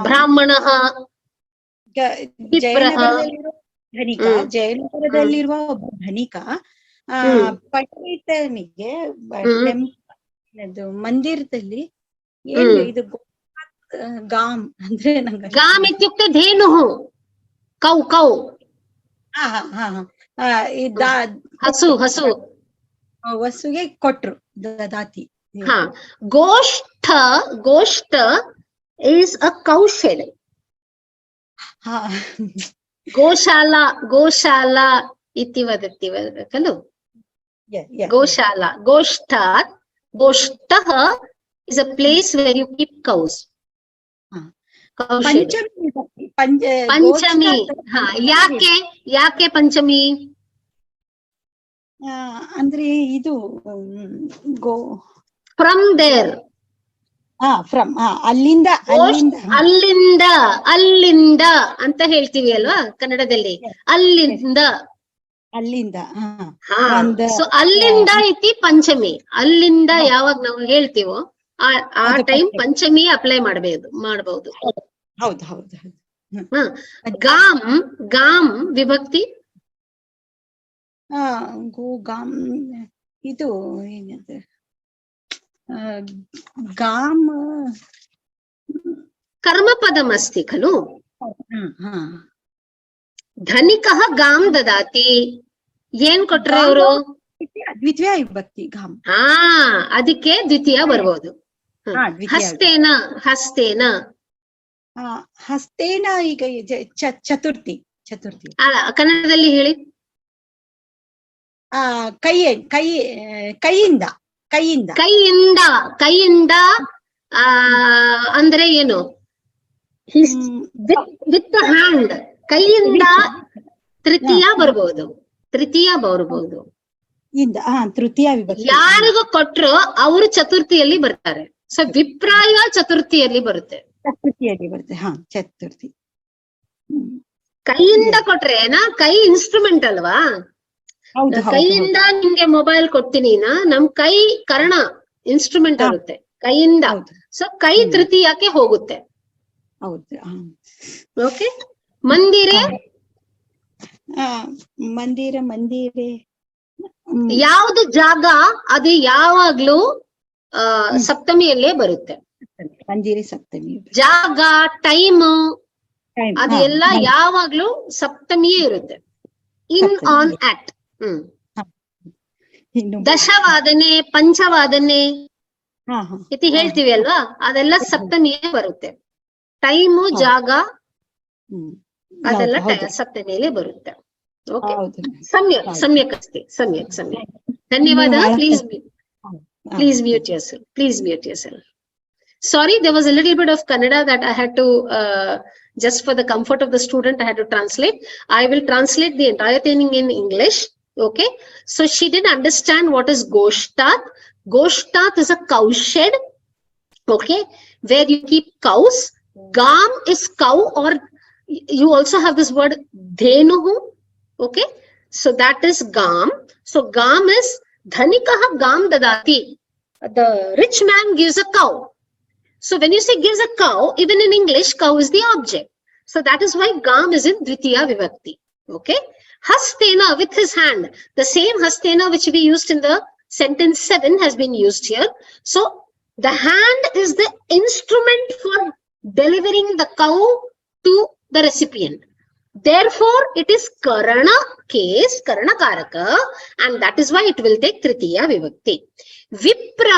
ಬ್ರಾಹ್ಮಣಃ. ಜಯನಗರದಲ್ಲಿರುವ ಒಬ್ಬ ಧನಿಕ ಪಂಡಿತನಿಗೆ ಮಂದಿರದಲ್ಲಿ ಏನು ಇದು ಗಾಮ್ ಅಂದ್ರೆ ನಂಗೆ ಗಾಮ್ ಇತ್ಯುಕ್ತೆ ಧೇನು, ಕೌ ಹಸು ವಸುಗೆ ಕೊಟ್ರು ದದಾತಿ. ಗೋಷ್ಠ is a cow shed. ಗೋಶಾಲಾ ಇತಿ ವದತಿ ಖಲು. ಗೋಷ್ಠಾತ್ ಗೋಷ್ಠಃ is a place where you keep cows. Panchami. ಯಾಕೆ ಪಂಚಮಿ? ಅಂದ್ರೆ ಇದು from there ಫ್ರಮ್ ಅಲ್ಲಿಂದ ಅಲ್ಲಿಂದ ಅಲ್ಲಿಂದ ಅಲ್ಲಿಂದ ಅಂತ ಹೇಳ್ತೀವಿ ಅಲ್ವಾ ಕನ್ನಡದಲ್ಲಿ, ಅಲ್ಲಿಂದ ಅಲ್ಲಿಂದ ಸೊ ಅಲ್ಲಿಂದ ಇತಿ ಪಂಚಮಿ. ಅಲ್ಲಿಂದ ಯಾವಾಗ ನಾವು ಹೇಳ್ತೀವೋ ಆ ಟೈಮ್ ಪಂಚಮಿ ಅಪ್ಲೈ ಮಾಡಬಹುದು. ಹೌದು ಹೌದು. ಗಾಮ್ ಗಾಮ್ ವಿಭಕ್ತಿ ಗಾಮ್ ಇದು ಏನದು ಗಾಮ್ ಕರ್ಮಪದಮಸ್ತಿ ಖಲು. ಧನಿಕಃ ಗಾಮ್ ದದಾತಿ, ಏನ್ ಕೊಟ್ರೆ ಅವರು? ದ್ವಿತೀಯ ವಿಭಕ್ತಿ ಗಾಮ್. ಅದಕ್ಕೆ ದ್ವಿತೀಯ ಬರ್ಬೋದು. ಹಸ್ತೇನ ಹಸ್ತೇನ ಹಸ್ತೇನ ಈಗ ಚತುರ್ಥಿ ಚತುರ್ಥಿ. ಕನ್ನಡದಲ್ಲಿ ಹೇಳಿ. ಕೈಯಿಂದ ಕೈಯಿಂದ ಕೈಯಿಂದ ಕೈಯಿಂದ ಅಂದ್ರೆ ಏನು? ವಿತ್ ಹ್ಯಾಂಡ್, ಕೈಯಿಂದ ತೃತೀಯ ಬರ್ಬೋದು, ತೃತೀಯ ಬರ್ಬೋದು. ತೃತೀಯ ವಿಭಕ್ತಿ. ಯಾರಿಗೂ ಕೊಟ್ರು ಅವರು ಚತುರ್ಥಿಯಲ್ಲಿ ಬರ್ತಾರೆ. ಸೊ ವಿಪ್ರಾಯ ಚತುರ್ಥಿಯಲ್ಲಿ ಬರುತ್ತೆ. ಚತುರ್ಥಿಯಲ್ಲಿ ಬರುತ್ತೆ. ಚತುರ್ಥಿ. ಕೈಯಿಂದ ಕೊಟ್ರೆ ಕೈ ಇನ್ಸ್ಟ್ರೂಮೆಂಟ್ ಅಲ್ವಾ? ಕೈಯಿಂದ ನಿಮ್ಗೆ ಮೊಬೈಲ್ ಕೊಡ್ತೀನಿ, ನಮ್ ಕೈ ಕರ್ಣ ಇನ್ಸ್ಟ್ರೂಮೆಂಟ್ ಆಗುತ್ತೆ ಕೈಯಿಂದ. ಸೊ ಕೈ ತೃತೀಯಕ್ಕೆ ಹೋಗುತ್ತೆ. ಓಕೆ. ಮಂದಿರೆ ಮಂದಿರ ಮಂದಿರೆ ಯಾವ್ದು ಜಾಗ ಅದು ಯಾವಾಗ್ಲೂ ಸಪ್ತಮಿಯಲ್ಲೇ ಬರುತ್ತೆ. ಮಂದಿರೆ ಸಪ್ತಮಿ. ಜಾಗ ಟೈಮ್ ಅದೆಲ್ಲ ಯಾವಾಗ್ಲೂ ಸಪ್ತಮಿಯೇ ಇರುತ್ತೆ. ಇನ್ ಆನ್ ಆಟ್. ದಶವಾದನೆ ಪಂಚವಾದನೆ ಇತಿ ಹೇಳ್ತೀವಿ ಅಲ್ವಾ, ಅದೆಲ್ಲ ಸಪ್ತಮಿಯೇ ಬರುತ್ತೆ. ಟೈಮು ಜಾಗ ಅದೆಲ್ಲ ಸಪ್ತಮಿಯಲ್ಲಿ ಬರುತ್ತೆ. ಓಕೆ. ಸಮ್ಯಕ್ ಸಮ್ಯಕ್ ಅಸ್ತಿ. ಸಮ್ಯಕ್ ಸಮ್ಯಕ್. ಧನ್ಯವಾದ. Please mute yourself. Please mute yourself. Sorry, there was a little bit of Kannada that I had to, just for the comfort of the student, I had to translate. I will translate the entire thing in English. Okay. So she didn't understand what is Goshtat. Goshtat is a cow shed. Okay. Where you keep cows. Gam is cow, or you also have this word Dhenuhu. Okay. So that is Gam. So Gam is Dhanikaha Gam Dadati. The rich man gives a cow. So when you say gives a cow, even in English, cow is the object. So that is why Gam is in Dvitiya Vibhakti. Okay. Hastena, with his hand. The same hastena which we used in the sentence 7 has been used here. So the hand is the instrument for delivering the cow to the recipient. Therefore, it is Karana case, Karana Karaka, and that is why it will take Tritiya Vibhakti. Vipra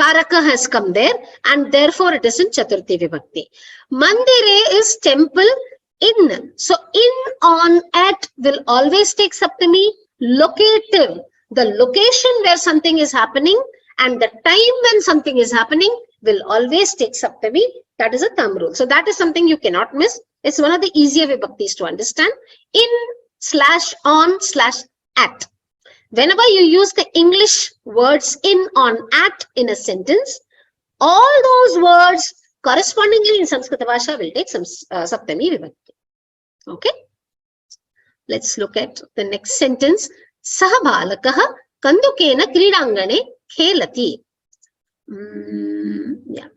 Karaka has come there, and therefore it is in Chaturthi Vibhakti. Mandire is temple. In. So in, on, at will always take Saptami. Locative, the location where something is happening and the time when something is happening will always take Saptami. That is a thumb rule. So that is something you cannot miss. It's one of the easier Vibhaktis to understand. In, slash, on, slash, at. Whenever you use the English words in, on, at in a sentence, all those words correspondingly in Sanskrita Bhasha will take some Saptami Vibhakti. Okay. Let's look at the next sentence. Saha balakah kandukena kridangane khelati. Yeah.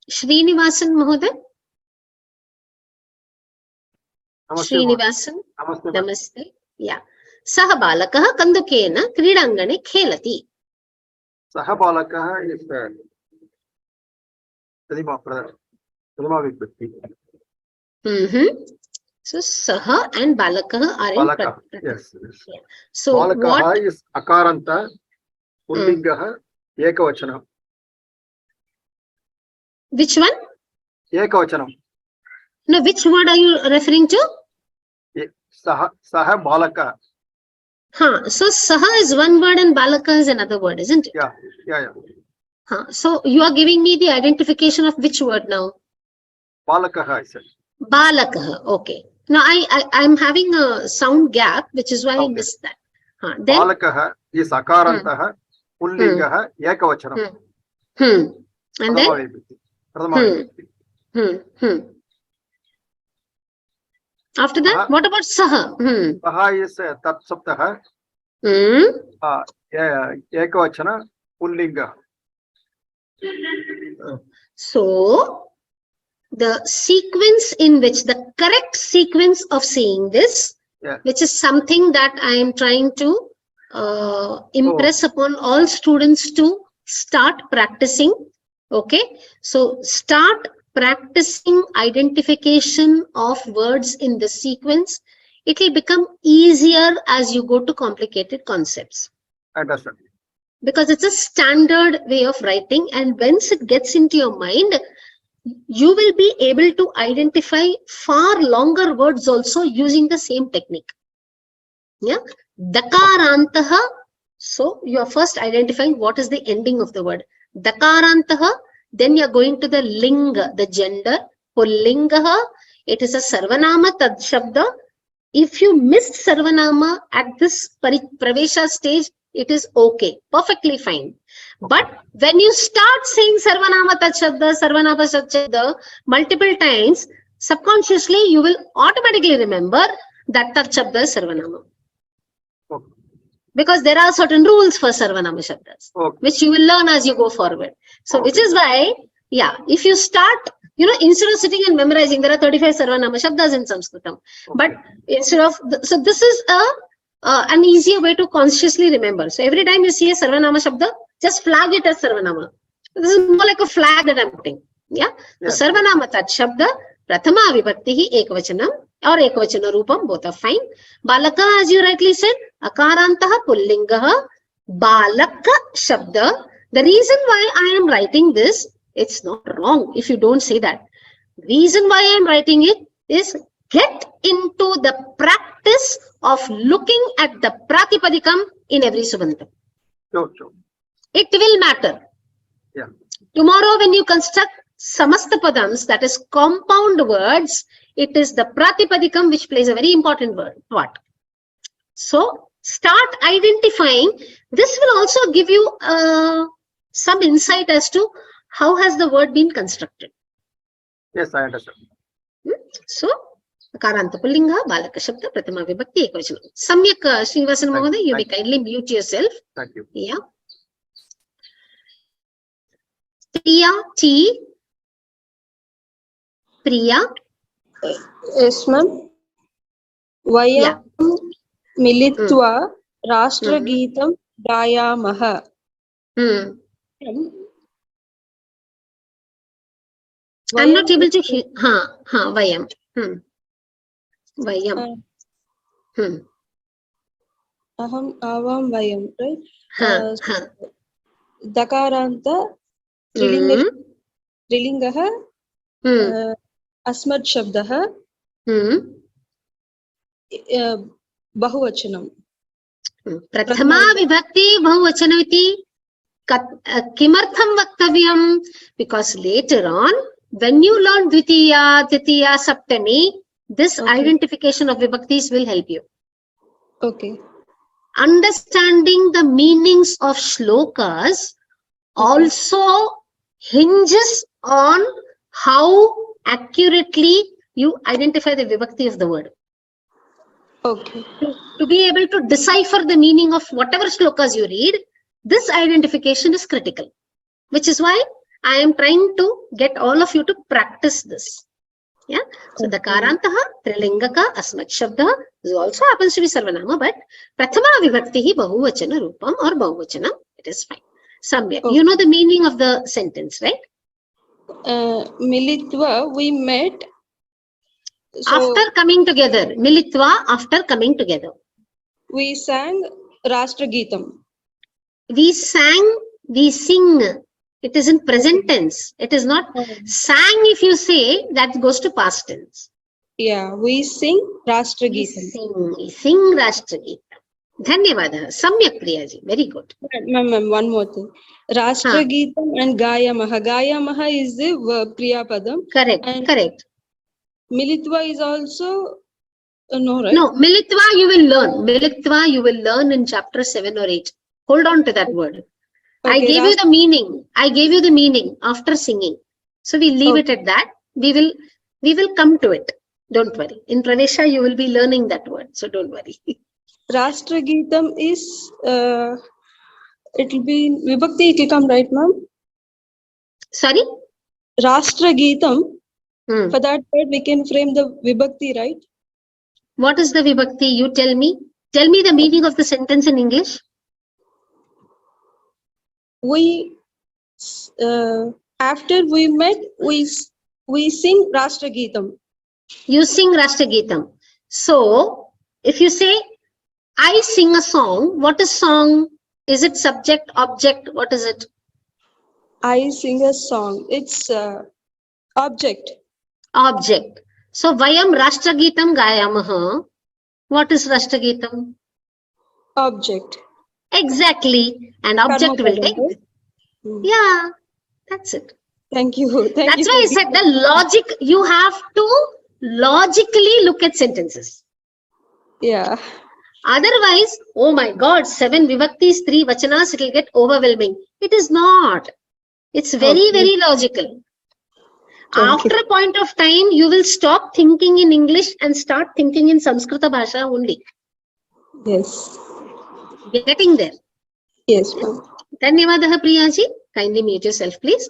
Srinivasan Mahoday. Srinivasan. Namaste. Yeah. Saha balakah kandukena kridangane khelati. Saha balakah is Pradama Vibhakti. So Saha and Balakah are Balaka. in Yes. Yeah. So Balakaha what is Akaranta, Pullingaha, Ekavachanam. Which one? Ekavachanam. No, which word are you referring to? Saha Balaka. So saha is one word and balaka is another word, isn't it? Yeah. So you are giving me the identification of which word now? Balakaha, I said. Balakaha. Okay. Now I'm having a sound gap, which is why I missed that. Then Balakaha is akarantaha, pullingaha, ekavachanam. And then Pradama vibhakti. After that, what about saha? Saha is tat saptaha, ekavachana, pullinga. So the sequence in which, the correct sequence of saying this, which is something that I am trying to impress upon all students to start practicing. Okay, so start practicing identification of words in the sequence. It will become easier as you go to complicated concepts. Understand. Because it's a standard way of writing, and once it gets into your mind, you will be able to identify far longer words also using the same technique. Yeah, dakarantaha. So you are first identifying what is the ending of the word. Dakarantaha. Then you are going to the linga, the gender. Pullingaha. It is a sarvanama tad shabda. If you missed sarvanama at this pravesha stage, it is okay, perfectly fine. But when you start saying sarvanama tad shabda multiple times, subconsciously you will automatically remember that tad shabda is sarvanama. Because there are certain rules for sarvanama shabdas, which you will learn as you go forward. So which is why, if you start, instead of sitting and memorizing, there are 35 sarvanama shabdas in Sanskritam. But instead of, so this is an easier way to consciously remember. So every time you see a sarvanama shabda, just flag it as sarvanama. This is more like a flag that I'm putting. Yeah. So sarvanama tat shabda, prathama vibhakti ekavachanam or ekavachana rupam, both are fine. Balaka, as you rightly said, akarantaha pullingaha, balaka shabda. The reason why I am writing this, it's not wrong if you don't say that. The reason why I am writing it is get into the practice of looking at the pratipadikam in every subanta. Sure. It will matter. Yeah. Tomorrow when you construct samasta padams, that is compound words, it is the pratipadikam which plays a very important part. So start identifying. This will also give you some insight as to how has the word been constructed. Yes, I understand. So Karanta Pullinga, Balaka Shabda, Prathama Vibhakti Ekavachanam. Samyak Srinivasan Mohoday, you may kindly mute yourself. Thank you. Yeah. Priya T. Priya. Yes, ma'am. Vayam militva Rashtrageetam gayamaha. I'm not able to hear. Vayam. Vayam. Aham avam vayam, right? Dakaranta Trilingaha Asmad Shabdaha Bahuvachanam. Prathama vibhakti bahuvachanaviti kimartham vaktavyam, because later on when you learn dvitiya, titiya, saptami, this identification of vibhaktis will help you. Okay. Understanding the meanings of shlokas also hinges on how accurately you identify the vibhakti of the word. Okay. To be able to decipher the meaning of whatever shlokas you read, this identification is critical, which is why I am trying to get all of you to practice this. Yeah. So the Karantaha, Trilingaka, Asmat Shabda, this also happens to be Sarvanama, but Prathama Vibhakti Bahuvachana Rupam or Bahuvachana, it is fine. Samyak. You know the meaning of the sentence, right? Militva, we met. So after coming together. Militva, after coming together. We sang Rashtrageetam. We sang, we sing. It is in present tense. It is not sang. If you say, that goes to past tense. Yeah, we sing Rashtrageetam. We sing Rashtrageetam. Dhanyavadah. Samyak Priyaji. Very good. Ma'am, one more thing. Rashtrageetam and Gayamaha. Gayamaha is the verb Kriyapadam. Correct. And Correct. Militva is also no, right? No, Militva you will learn. Militva you will learn in chapter 7 or 8. Hold on to that word. I Okay, gave you the meaning. I gave you the meaning after singing. So we leave it at that. We will come to it. Don't worry. In Pravesha you will be learning that word. So don't worry. Rashtrageetam is it will be Vibhakti, it will come, right, ma'am? Sorry? Rashtrageetam. Hmm. For that word we can frame the Vibhakti, right? What is the Vibhakti? You tell me. Tell me the meaning of the sentence in English. We after we met, we sing Rashtrageetam. You sing Rashtrageetam. So, if you say, I sing a song, what is song? Is it subject, object? What is it? I sing a song. It's object. Object. So, Vayam Rashtrageetam Gayamaha. What is Rashtrageetam? Object. Exactly. And object will take. Yeah, that's it. Thank you. That's why I said the logic, you have to logically look at sentences. Yeah. Otherwise, oh my God, 7 vibhaktis, 3 vachanas, it will get overwhelming. It is not. It's very, very logical. After a point of time, you will stop thinking in English and start thinking in Samskrita Bhasha only. Yes. Getting there. Yes, ma'am. Dhanyavadaha Priyaji. Kindly mute yourself, please.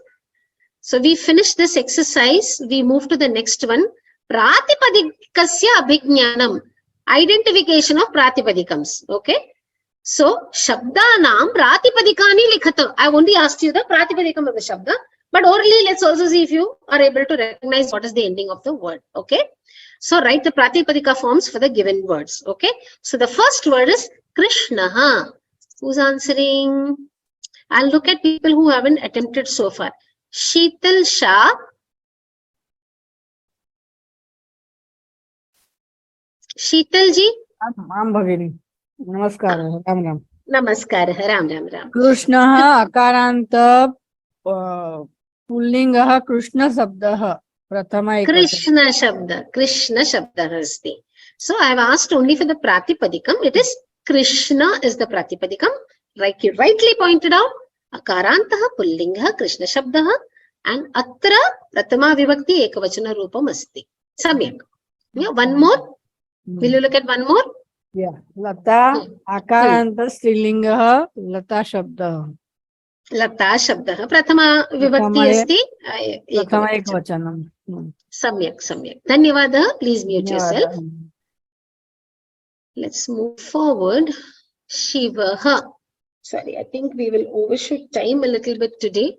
So we finish this exercise. We move to the next one. Pratipadikasya abhijnanam. Identification of pratipadikams. Okay. So, Shabdanam pratipadikani likhata. I only asked you the pratipadikam of the Shabda. But orally, let's also see if you are able to recognize what is the ending of the word. Okay. So, write the pratipadika forms for the given words. Okay. So, the first word is Krishna. Who's answering? I'll look at people who haven't attempted so far. Sheetal Shah. Sheetal ji. Mam Bhagini. Namaskar. Ram Ram. Namaskar. Ram Ram Ram. Krishna akaranta pullingaha Krishna sabdaha. Prathama Krishna Shabda. Krishna Shabda asti. So I have asked only for the Pratipadikam. It is Krishna is the Pratipadikam. Like you rightly pointed out, Akarantaha Pullingaha Krishna Shabdaha and Atra Pratama Vibhakti Ekavachana Rupam asti. Samyak. Yeah, one more. Will you look at one more? Yeah. Lata akaranta strilingaha Lata shabdaha. Lata Shabdaha. Pratama Vibhakti asti. Prathama ekavachanam. Samyak, Samyak. Dhanyavadaha. Please mute yourself. Let's move forward. Shivaha. Sorry, I think we will overshoot time a little bit today.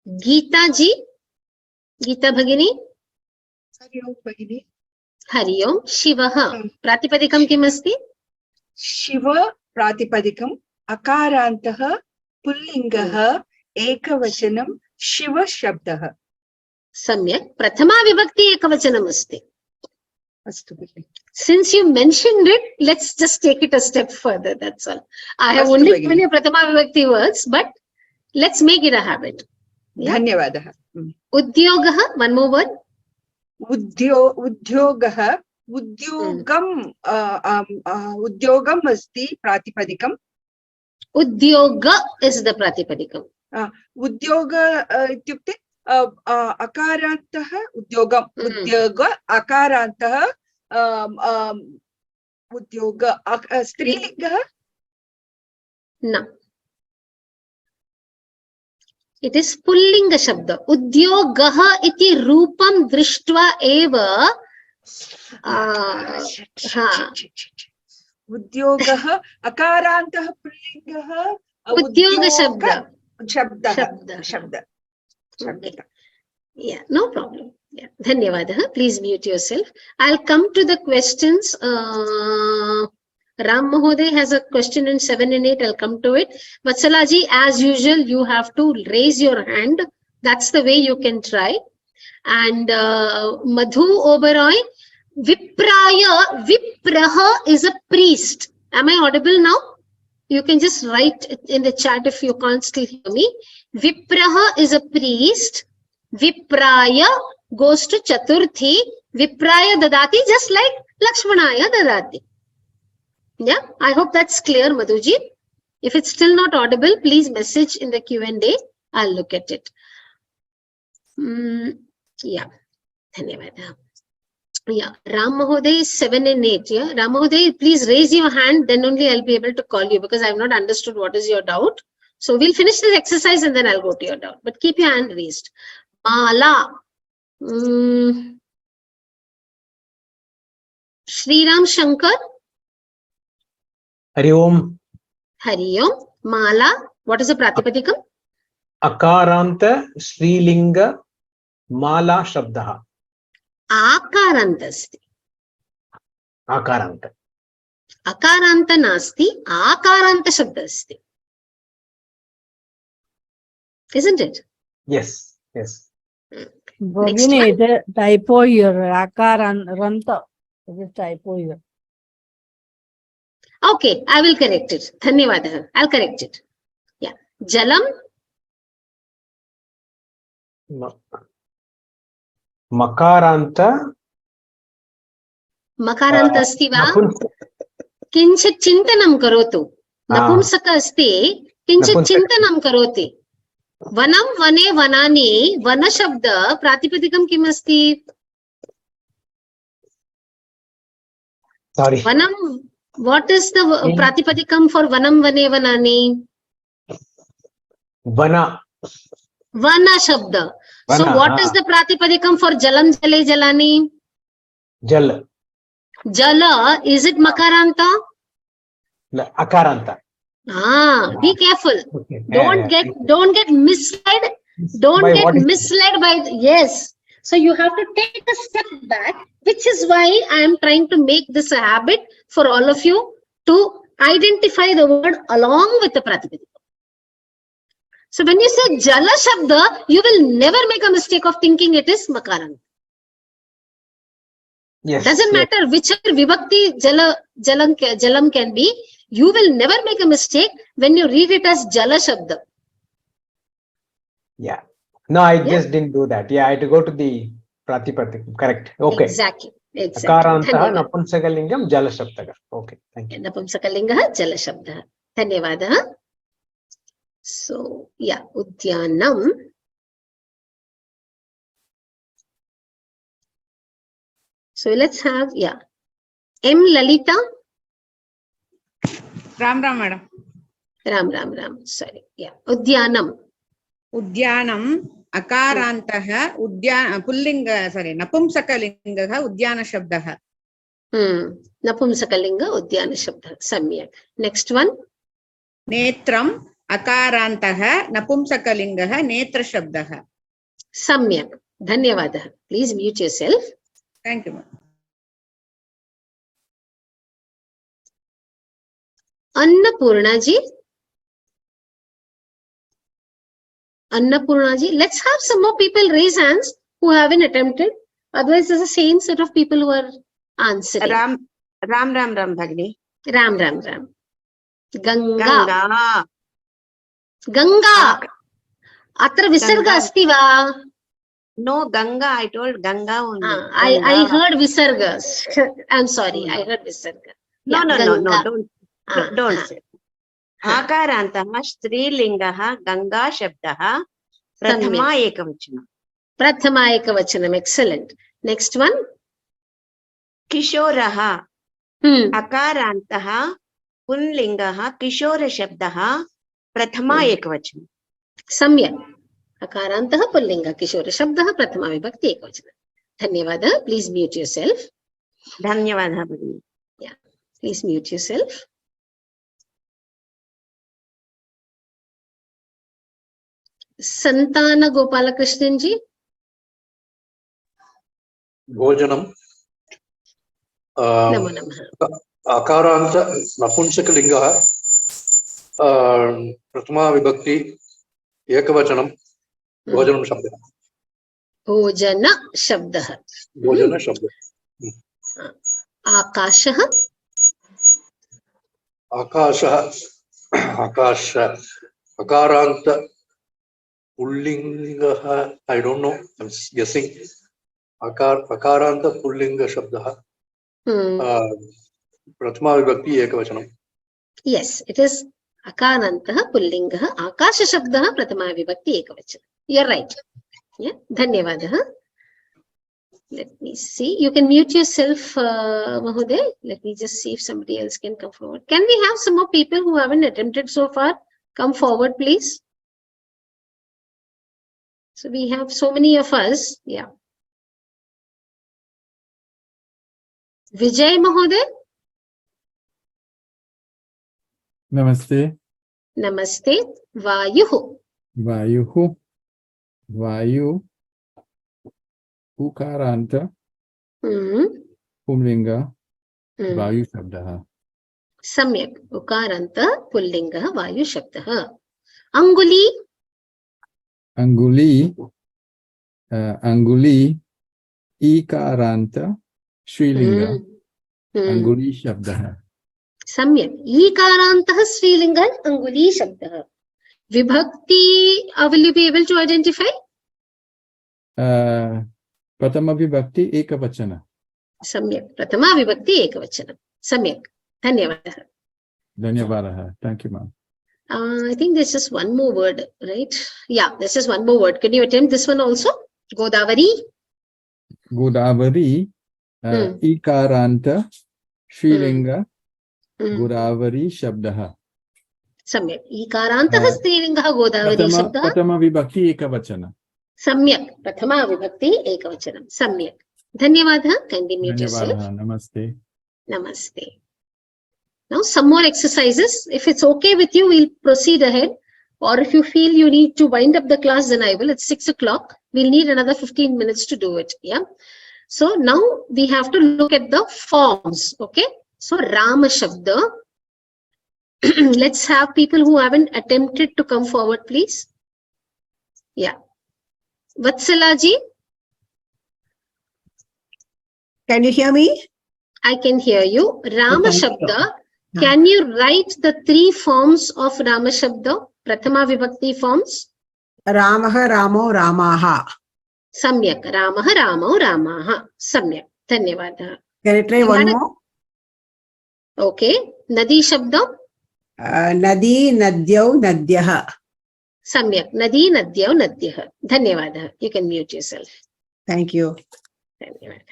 Geeta ji. Geeta Bhagini. Hari Om Bhagini. Hari Om. Shivaha. Pratipadikam kim asti? Shiva Pratipadikam. Akarantaha Pullingaha Ekavachanam Shiva Shabdaha. Samyak. Prathama Vibhakti Ekavachanam asti. Astu Bhagini. Since you mentioned it, let's just take it a step further. That's all. I have only given you Prathama Vibhakti words, but let's make it a habit. Yeah. Dhanyavadaha. Udyogaha. One more word. Udyogaha. Udyogam. Udyogam asti Pratipadikam. Udyoga is the Pratipadikam. Udyoga ityukte akarantaha udyogam. Udyoga akarantaha udyoga strilingaha. No. It is Pullinga Shabda. Udyogaha iti rupam drishtva eva. Udyogaha akarantaha Pullingaha. Udyoga Shabda. Shabda. Okay. Yeah, no problem. Yeah. Dhanyavadaha. Please mute yourself. I'll come to the questions. Ram Mahoday has a question in 7 and 8. I'll come to it. Vatsalaji, as usual, you have to raise your hand. That's the way you can try. And Madhu Oberoi, Vipraha is a priest. Am I audible now? You can just write it in the chat if you can't still hear me. Vipraha is a priest. Vipraya goes to Chaturthi. Vipraya dadati, just like Lakshmanaya dadati. Yeah, I hope that's clear, Madhuji. If it's still not audible, please message in the Q&A. I'll look at it. Yeah, Dhanyavada. Yeah, Ram Mahoday is 7 and 8. Yeah, Ram Mahoday, please raise your hand. Then only I'll be able to call you because I've not understood what is your doubt. So we'll finish this exercise and then I'll go to your doubt. But keep your hand raised. Mala. Shriram Shankar. Hari Om. Hari Om. Mala. What is the Pratipadikam? Akaranta Srilinga Mala Shabdaha. Akarantasti. Akaranta. Akaranta nasti. Akaranta shabdasti. Isn't it? Yes, yes. Bhagini, the typo here, Akaranta. There's a typo here. Okay, I will correct it. Dhanyavada. I'll correct it. Yeah. Jalam. Makaranta. Makaranta asti va? Kinchit chintanam karotu. Napumsaka asti. Kinchit chintanam karoti. Vanam vane vanani. Vana shabda. Pratipadikam kim asti? Sorry. Vanam. What is the Pratipadikam for Vanam vane vanani? Vana. Vana shabda. So what is the Pratipadikam for Jalam Jale Jalani? Jal. Jala, is it Makaranta? Akaranta. Be careful. Okay. Don't get misled. Don't get misled by yes. So you have to take a step back, which is why I am trying to make this a habit for all of you to identify the word along with the Pratipadikam. So when you say Jala Shabda, you will never make a mistake of thinking it is Makaranta. Yes. Doesn't matter whichever Vibhakti Jalam can be, you will never make a mistake when you read it as Jala Shabda. Yeah. No, I just didn't do that. Yeah, I had to go to the Pratipadikam. Correct. Okay. Exactly. Akaranta Napumsakalingam Jala Shabdaha. Okay. Thank you. Napumsakalinga Jala Shabda. Dhanyavada. So, yeah, Udyanam. So let's have, yeah. M. Lalita. Ram madam. Ram. Sorry. Yeah. Udyanam. Udyanam. Akarantaha. Pullinga. Sorry. Napumsakalingaha. Udyana shabdaha. Napumsakalinga. Udyana shabdaha. Samyak. Next one. Netram. Akarantaha. Napumsakalingaha. Netra shabdaha. Samyak. Dhanyavada. Please mute yourself. Thank you, ma'am. Annapurna ji. Annapurna ji. Let's have some more people raise hands who haven't attempted. Otherwise, there's the same set of people who are answering. Ram, Bhagini. Ram. Ganga. Ganga. Atra visarga asti va? No, Ganga. I told Ganga only. I heard visargas. I'm sorry. I heard visarga. No. Don't say. Akarantaha Strilingaha Ganga Shabdaha Prathama Ekavachanam. Prathama Ekavachanam. Excellent. Next one. Kishoraha. Akarantaha Punlingaha Kishora Shabdaha Prathama Ekavachanam. Samyak. Akarantaha Pullinga Kishora Shabdaha Prathama Vibhakti Ekavachanam. Dhanyavada. Please mute yourself. Dhanyavada Bhagini. Yeah. Please mute yourself. Santana Gopalakrishnan ji. Bhojanam. Namo Namaha. Akaranta Napunsakalingaha. Prathama Vibhakti Ekavachanam. Bhojanam Shabdaha. Bhojana Shabdaha. Bhojana Shabdaha. Akashaha. Akasha, Akasha, Akaranta, Pullinga, I don't know, I'm guessing. Akaranta Pullinga Shabda. Prathama Vibhakti Ekavachanam. Yes, it is Akarantah Pullingah Akasha Shabdah Prathama Vibhakti Ekavachanam. You're right. Yeah, Dhanyavadah. Let me see. You can mute yourself, Mahoday. Let me just see if somebody else can come forward. Can we have some more people who haven't attempted so far? Come forward, please. So we have so many of us. Yeah. Vijay Mahoday. Namaste. Namaste. Vayuhu. Vayuhu. Vayu. Ukaranta. Pumlinga. Vayu Shabdaha. Samyak. Ukaranta Pullinga Vayu Shabdaha. Anguli. Anguli. Anguli. Ikaranta. Srilinga. Anguli Shabdaha. Samyak. Ikarantah Srilinga Anguli Shabdaha. Vibhakti, will you be able to identify? Prathama Vibhakti Ekavachana. Samyak. Prathama Vibhakti Ekavachana. Samyak. Dhanyavadah. Dhanyavadaha. Thank you, ma'am. I think there's just one more word, right? Yeah, there's just one more word. Can you attempt this one also? Godavari. Godavari. Ikaranta. Srilinga. Godavari Shabdaha. Samyak. Ikarantah Srilinga Godavari Shabdaha. Prathama Vibhakti Ekavachana. Samyak. Prathama Vibhakti Ekavachanam. Samyak. Dhanyavadah. Kindly mute yourself. Namaste. Namaste. Now some more exercises. If it's okay with you, we'll proceed ahead. Or if you feel you need to wind up the class, then I will. It's 6 o'clock. We'll need another 15 minutes to do it. Yeah. So now we have to look at the forms. Okay. So Rama Shabda. Let's have people who haven't attempted to come forward, please. Yeah. Vatsalaji. Can you hear me? I can hear you. Rama Shabda. Can you write the 3 forms of Rama Shabda? Prathama Vibhakti forms? Ramaha, Ramo, Ramaha. Samyak. Ramaha, Ramo, Ramaha. Samyak. Dhanyavadah. Can I try one more? Okay. Nadi Shabda? Nadi, Nadyau, Nadyaha. Samyak. Nadi, Nadyau, Nadyaha. Dhanyavadah. You can mute yourself. Thank you. Dhanyavadah.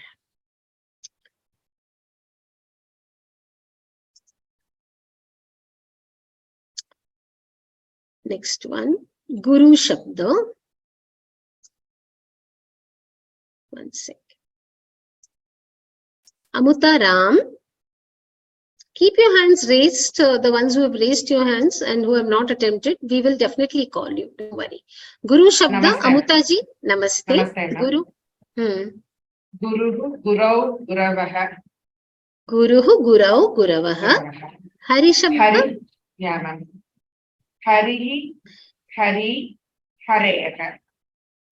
Next one, Guru Shabda. One sec. Amuta Ram. Keep your hands raised, the ones who have raised your hands and who have not attempted, we will definitely call you. Don't worry. Guru Shabda, Amutaji. Namaste. Namaste, Guru. Guruhu, Gurau, Guravaha. Guruhu, Gurau, Guravaha. Hari Shabda. Hari, yeah, ma'am. Hari, Hari, Hare.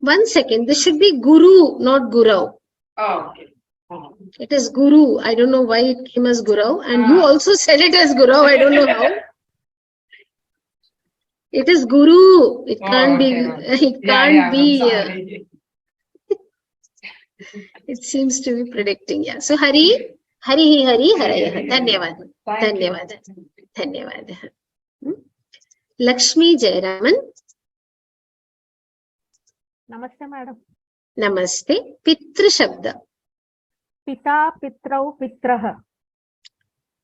1 second. This should be Guru, not Gurau. Oh, okay. It is Guru. I don't know why it came as Gurau. And you also said it as Gurau. I don't know how. It is Guru. It can't be. It can't be. It seems to be predicting. Yeah. So Hari, Hari, Hari, Hari. Dhanyavad. Dhanyavad. Dhanyavad. Lakshmi Jayaraman. Namaste, madam. Namaste. Pitra Shabda. Pita, Pitrau, Pitraha.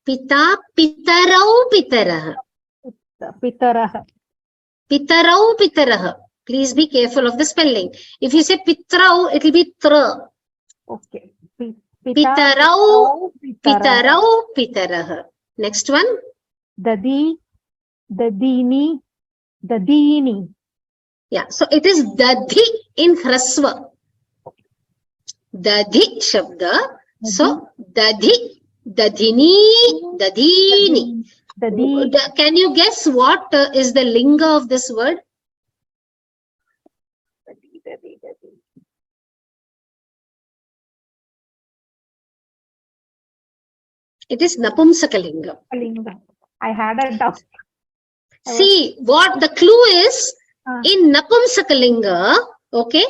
Pita, Pitarau, Pitaraha. Pitaraha. Pitarau, Pitaraha. Please be careful of the spelling. If you say Pitrau, it will be Tra. Okay. Pitarau, Pitarau, Pitaraha. Next one. Dadi, Dadini, Dadini. Yeah, so it is Dadhi in Hrasva. Dadhi Shabda. So Dadhi, Dadhini, Dadini. Can you guess what is the linga of this word? It is Napumsakalinga. I had a doubt. See, what the clue is, in Napumsakalinga, okay,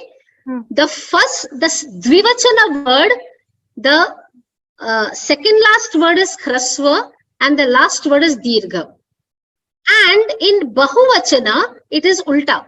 the Dvivachana word, the second last word is Hrasva and the last word is Dirgha. And in Bahuvachana, it is Ulta.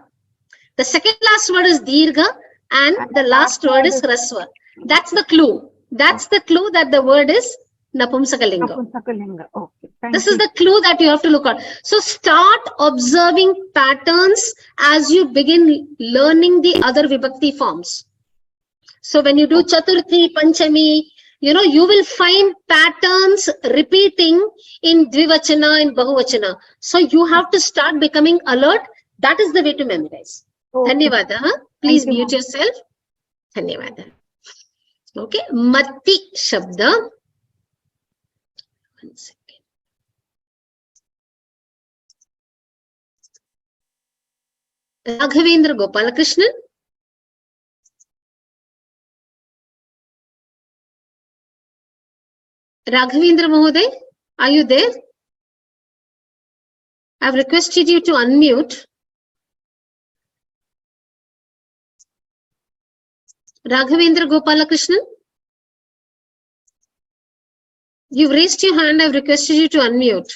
The second last word is Dirgha and the last word is Hrasva. That's the clue. That's the clue that the word is Napumsakalinga. Napumsakalinga. Okay. This is the clue that you have to look at. So start observing patterns as you begin learning the other vibhakti forms. So when you do Chaturthi, Panchami, you know, you will find patterns repeating in Dvivachana and Bahuvachana. So you have to start becoming alert. That is the way to memorize. Okay. Dhanyavada. Please mute yourself. Dhanyavada. Okay. Mati Shabda. 1 second. Raghavendra Gopalakrishnan. Raghavendra Mahoday, are you there? I've requested you to unmute. Raghavendra Gopalakrishnan. You've raised your hand. I've requested you to unmute.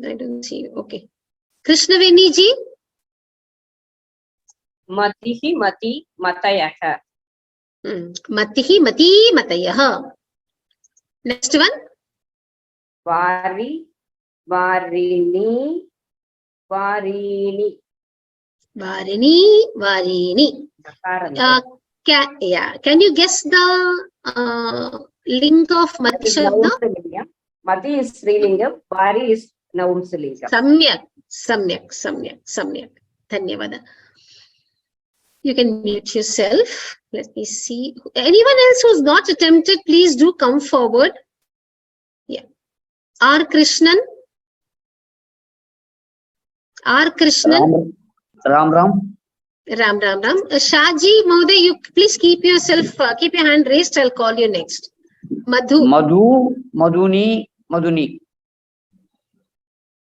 I don't see you. Okay. Krishnaveni ji. Matihi mati matayaha. Matihi mati matayaha. Next one. Vari varini varini. Varini varini. Can you guess the link of Mati Shabda? Mati is Srilingam, Vari is Naumsalingam. Samyak. Dhanyavada. You can mute yourself. Let me see. Anyone else who's not attempted, please do come forward. Yeah. R. Krishnan. Ram. Shaji Mahoday, you please keep your hand raised. I'll call you next. Madhuni.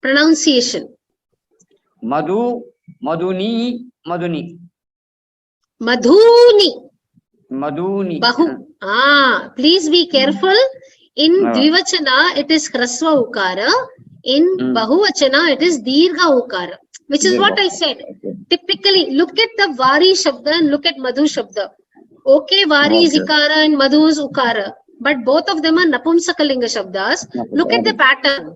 Pronunciation. Madhuni. Bahu. Please be careful. In Dvivachana, it is Hrasva Ukara. In Bahuvachana, it is Dirgha Ukara. Which is what I said. Typically, look at the Vari Shabda and look at Madhu Shabda. Okay, Vari is Ikara and Madhu is Ukara. But both of them are Napumsakalinga Shabdas. Look at the pattern.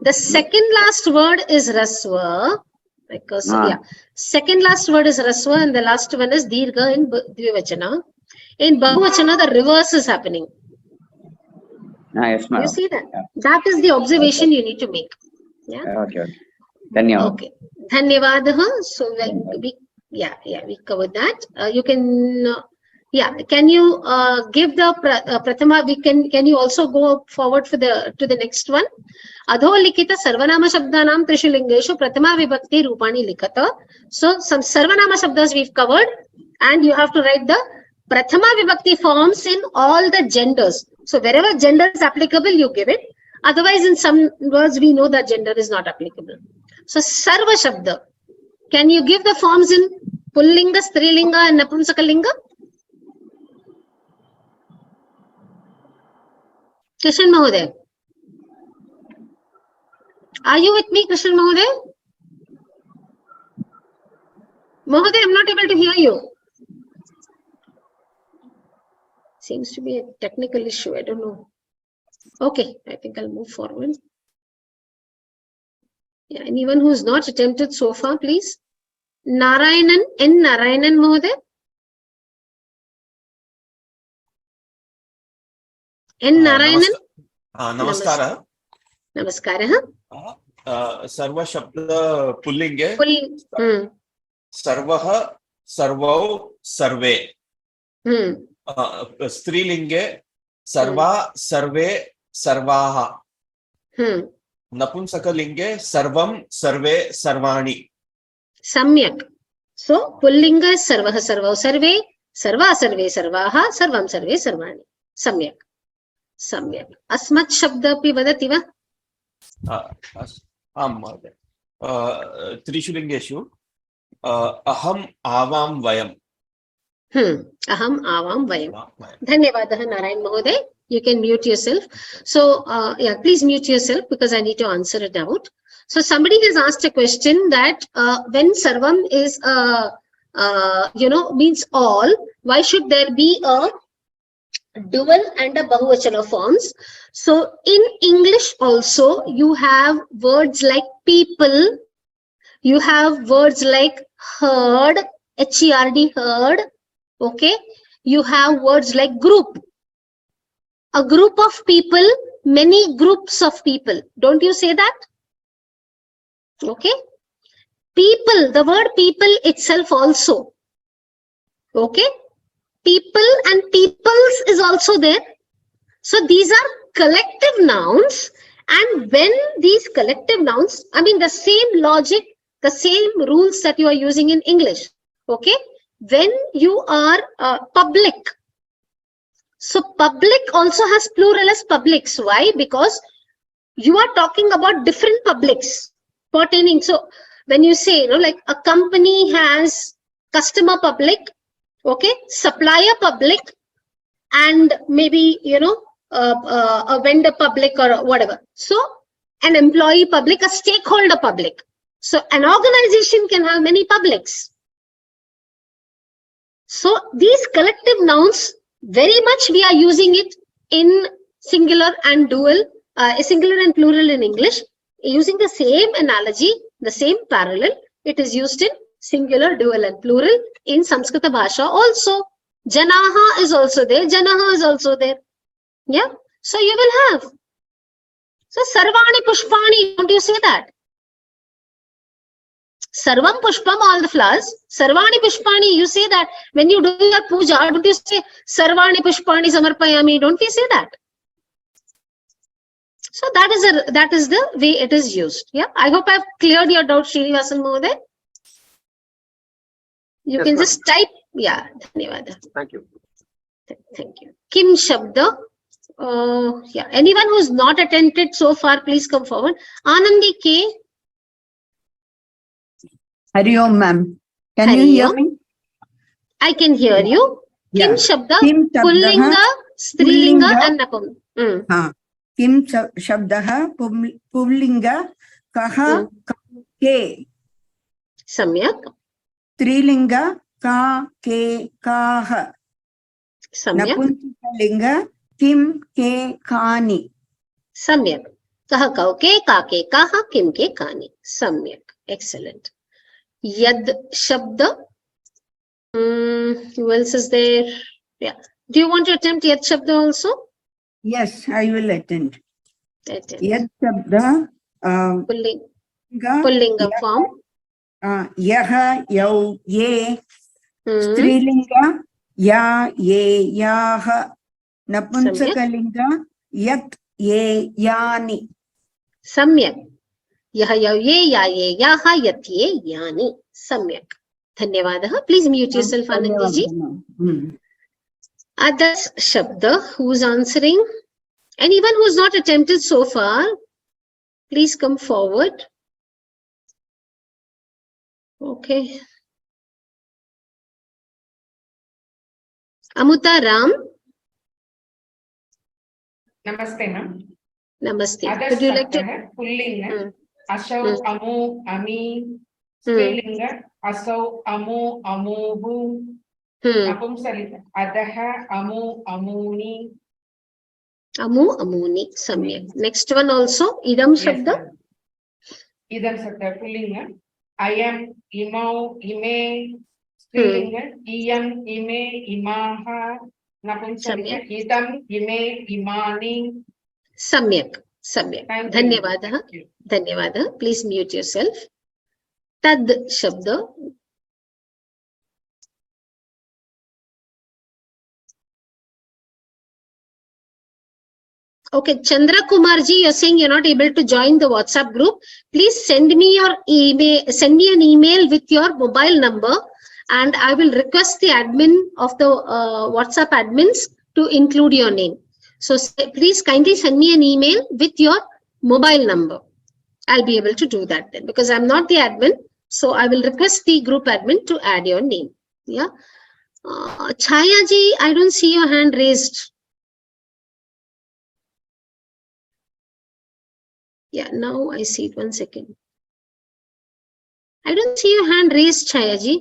The second last word is Rasva. Because, second last word is Rasva and the last one is Dirgha in Dvivachana. In Bahuvachana, the reverse is happening. Yes, you see that? That is the observation you need to make. Yeah. Okay. Dhanyavad. Okay. Dhanyavadaha. So we covered that. You can can you give the Prathama? Can you also go forward to the next one? Adho likita sarvanama shabdanam trishu lingeshu prathama vibhakti rupani likata. So some sarvanama shabdas we've covered, and you have to write the prathama vibhakti forms in all the genders. So wherever gender is applicable, you give it. Otherwise, in some words, we know that gender is not applicable. So, Sarva Shabda. Can you give the forms in Pullinga, Strilinga and Napumsakalinga? Krishan Mahoday. Are you with me, Krishan Mahoday? Mahoday, I'm not able to hear you. Seems to be a technical issue. I don't know. Okay, I think I'll move forward. Yeah, anyone who's not attempted so far, please. Narayanan, N. Narayanan Mahoday. N. Narayanan. Namaskara. Namaskara. Sarva Shabda Pullinge. Sarvaha, Sarvau, Sarve. Strilinge. Sarva, Sarve, Sarvaha. Napumsakalinge, Sarvam, Sarve, Sarvani. Samyak. So, Pullinga is Sarvaha, Sarvau, Sarve. सर्वा सर्वे सर्वाः सर्वं सर्वे सर्वाणि. सम्यक् सम्यक्. अस्मत् शब्द अपि वदति वा? आं महोदय. त्रिषु लिङ्गेषु अहम् आवां वयम्. अहम् आवां वयम्. धन्यवादः नारायण महोदय. You can mute yourself. So yeah, please mute yourself because I need to answer a doubt. So somebody has asked a question that when sarvam is means all, why should there be a dual and a bahuvachana forms? So in English also you have words like people, you have words like herd, H-E-R-D, herd, okay? You have words like group. A group of people, many groups of people. Don't you say that? Okay. People, the word people itself also. Okay. People and peoples is also there. So these are collective nouns. And when these collective nouns, I mean the same logic, the same rules that you are using in English. Okay. When you are public. So public also has plural as publics. Why? Because you are talking about different publics pertaining. So when you say, like a company has customer public, okay, supplier public, and maybe, a vendor public or whatever. So an employee public, a stakeholder public. So an organization can have many publics. So these collective nouns, very much we are using it in singular and dual, singular and plural in English. Using the same analogy, the same parallel, it is used in singular, dual and plural in Samskrita Bhasha also. Janaha is also there, Janaha is also there. Yeah, so you will have. So Sarvani Pushpani, don't you say that? Sarvam Pushpam, all the flowers. Sarvani Pushpani, you say that. When you do your puja, don't you say Sarvani Pushpani Samarpayami? Don't we say that? So that is the way it is used. Yeah, I hope I've cleared your doubt, Srinivasan Mohoday. You can just type. Yeah, dhanyawad. Thank you. Thank you. Kim Shabda. Yeah, anyone who's not attempted so far, please come forward. Anandi K. Hari Om, ma'am. Can you hear me? I can hear you. Yeah. Kim Shabda, Kim Shabdaha, Pullinga, Strilinga and Napum. Kim Shabdaha, Pullinga, Kaha, Ke. Samyak. Strilinga, Ka, Ke, Kaha. Samyak. Napunsakalinga, Kim, Ke, Kani. Samyak. Kaha, Kau, Ke, Ka, Ke, Kaha, Kim, Ke, Kani. Samyak. Excellent. Yad Shabda. Who else is there? Yeah. Do you want to attempt Yad Shabda also? Yes, I will attend. Yad Shabda. Pullinga form. Yaha, Yau, Ye. Strilinga, Ya, Ye, Yaha. Napunsakalinga, Yat, Ye, Yani. Samyak. Yaha, Yau, Ye, Ya, Ye, Yaha, Yat, Ye, Yani. Samyak. Dhanyavadaha. Please mute yourself, Anandiji. Adas Shabda, who's answering? Anyone who's not attempted so far, please come forward. Okay. Amuta Ram. Namaste, ma'am. Namaste. Could you like to? Pullinga, Asau, Amu, Ami, Strilinga, Asau, Amu, Amuhu, Napumsalika, Adaha, Amu, Amuni. Amu, Amuni, Samyak. Next one also, Idam Shabda. Idam Shabda, Pullinga. I am, Imau, Ime, Strilinga, Iyam, Ime, Imaha, Napumsalika, Idam, Ime, Imani. Samyak. Samyak. Dhanyavadaha. Dhanyavadaha. Please mute yourself. Tad Shabda. Okay, Chandra Kumarji, you're saying you're not able to join the WhatsApp group. Please send me your email, send me an email with your mobile number and I will request the admin of the WhatsApp admins to include your name. So please kindly send me an email with your mobile number. I'll be able to do that then, because I'm not the admin. So I will request the group admin to add your name. Yeah. Chaya ji, I don't see your hand raised. Yeah, now I see it. 1 second. I don't see your hand raised, Chaya ji.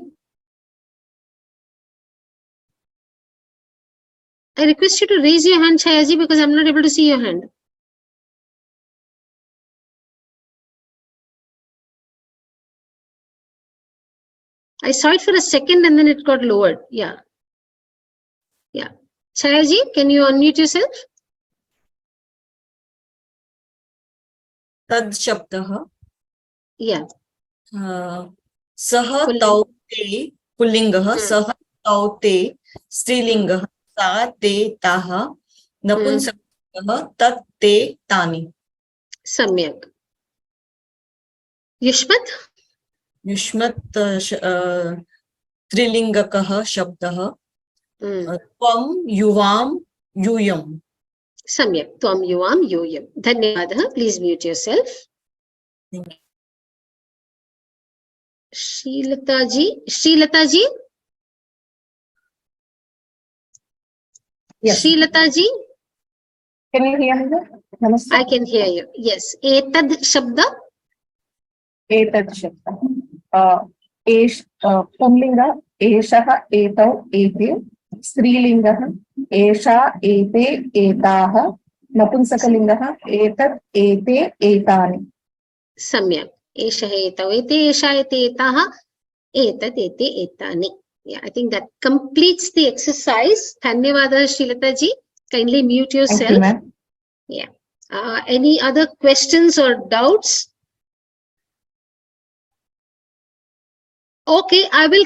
I request you to raise your hand, Chaya ji, because I'm not able to see your hand. I saw it for a second and then it got lowered. Yeah. Yeah. Chaya ji, can you unmute yourself? तद शब्दः Yeah. सः तौ ते पुल्लिङ्गः सः तौ ते स्त्रीलिङ्गः सा ते ताः नपुंसकलिङ्गः तत् ते तानि सम्यक् युष्मत् स्त्रीलिङ्गकः शब्दः त्वं युवां यूयम् सम्यक् त्वं युवां यूयम् धन्यवादः please mute yourself Srilata ji Yes. Srilata ji, Can you hear me? Namaste. I can hear you. Yes. Etad shabda. Etad shabda. Pumlinga. Eshaha etau ete. Strilingaha. Esha ete etaha. Napunsakalingaha. Etad ete etani. Samyak. Esha etau ete. Esha ete etaha. Etad ete etani. Yeah, I think that completes the exercise. Dhanyawada, Srilata ji. Kindly mute yourself. Thank you, ma'am. Yeah. Any other questions or doubts? Okay, I will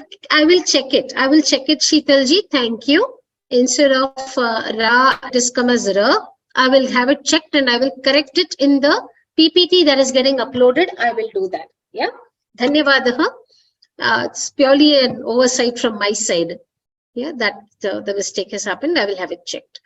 check it. I will check it, Sheetal ji. Thank you. Instead of Ra, it has come as Ra. I will have it checked and I will correct it in the PPT that is getting uploaded. I will do that. Yeah. Dhanyawadaha. It's purely an oversight from my side. Yeah, that the mistake has happened. I will have it checked.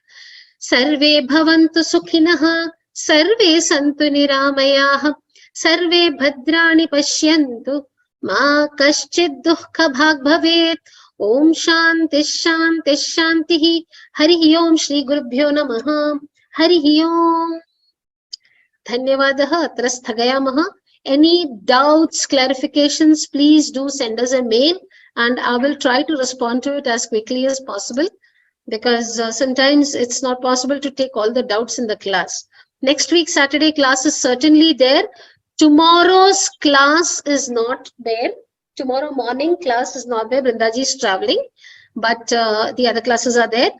Sarve bhavantu sukhinah, sarve santu niramayaah, sarve bhadrani pashyantu, ma kaschid dukkha bhag bhavet. Om shanti shanti shantihi. Harihi om Shri Gurubhyo Namaha. Harihi om. Dhanyawadaha. Atra sthagayamaha. Any doubts, clarifications, please do send us a mail and I will try to respond to it as quickly as possible, because sometimes it's not possible to take all the doubts in the class. Next week, Saturday class is certainly there. Tomorrow's class is not there. Tomorrow morning class is not there. Brindaji is traveling, but the other classes are there.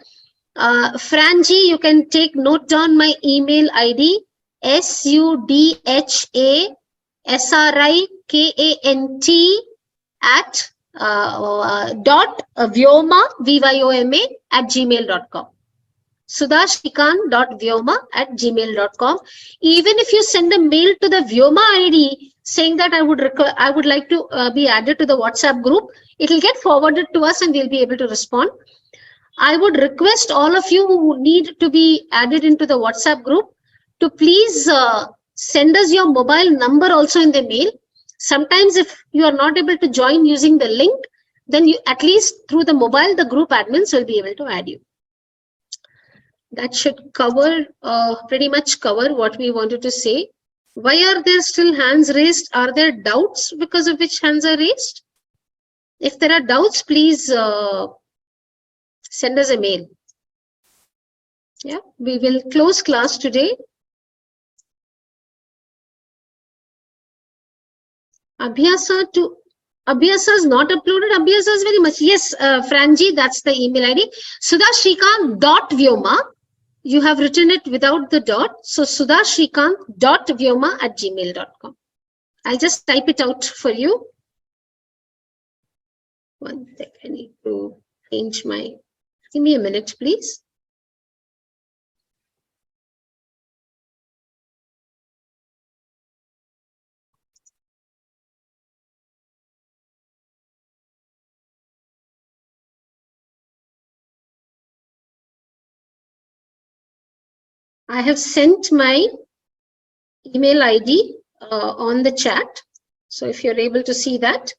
Franji, you can take note down my email ID, SUDHASRIKANT at dot vyoma at gmail.com. sudhashrikant.vyoma@gmail.com. Even if you send a mail to the Vyoma ID saying that I would like to be added to the WhatsApp group, it will get forwarded to us and we'll be able to respond. I would request all of you who need to be added into the WhatsApp group to please send us your mobile number also in the mail. Sometimes if you are not able to join using the link, then you at least through the mobile, the group admins will be able to add you. That should cover, pretty much cover what we wanted to say. Why are there still hands raised? Are there doubts because of which hands are raised? If there are doubts, please send us a mail. Yeah, we will close class today. Abhyasa is not uploaded. Abhyasa is very much. Yes, Franji, that's the email ID. sudhashrikant.vyoma. You have written it without the dot. So sudhashrikant.vyoma@gmail.com. I'll just type it out for you. One sec, I need to change my, give me a minute, please. I have sent my email ID on the chat. So if you're able to see that,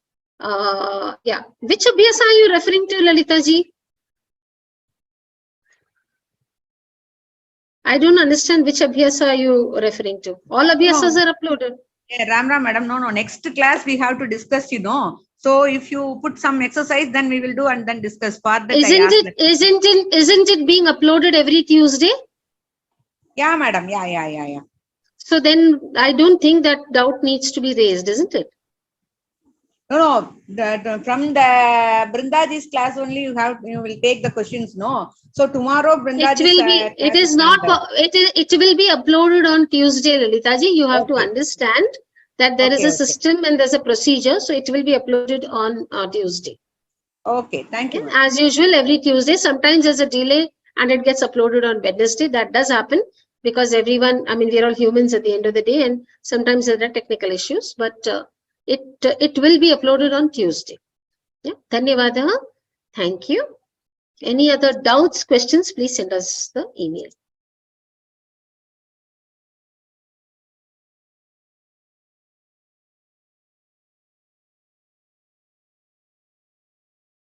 yeah. Which Abhyasa are you referring to, Lalita ji? I don't understand which Abhyasa are you referring to. All Abhyasas are uploaded. Yeah, Ram madam, no. Next class we have to discuss, you know. So if you put some exercise, then we will do and then discuss. For that, Isn't it being uploaded every Tuesday? Yeah, madam. Yeah. So then I don't think that doubt needs to be raised, isn't it? No. From the Brindaji's class only you will take the questions, no. So tomorrow Brindaji's it will be uploaded on Tuesday, Lalita ji. You have to understand that there is a system and there's a procedure, so it will be uploaded on Tuesday. Okay, thank you. As usual, every Tuesday. Sometimes there's a delay and it gets uploaded on Wednesday. That does happen because everyone, I mean, we're all humans at the end of the day, and sometimes there are technical issues, but it will be uploaded on Tuesday. Yeah, Dhanyavada. Thank you. Any other doubts, questions, please send us the email.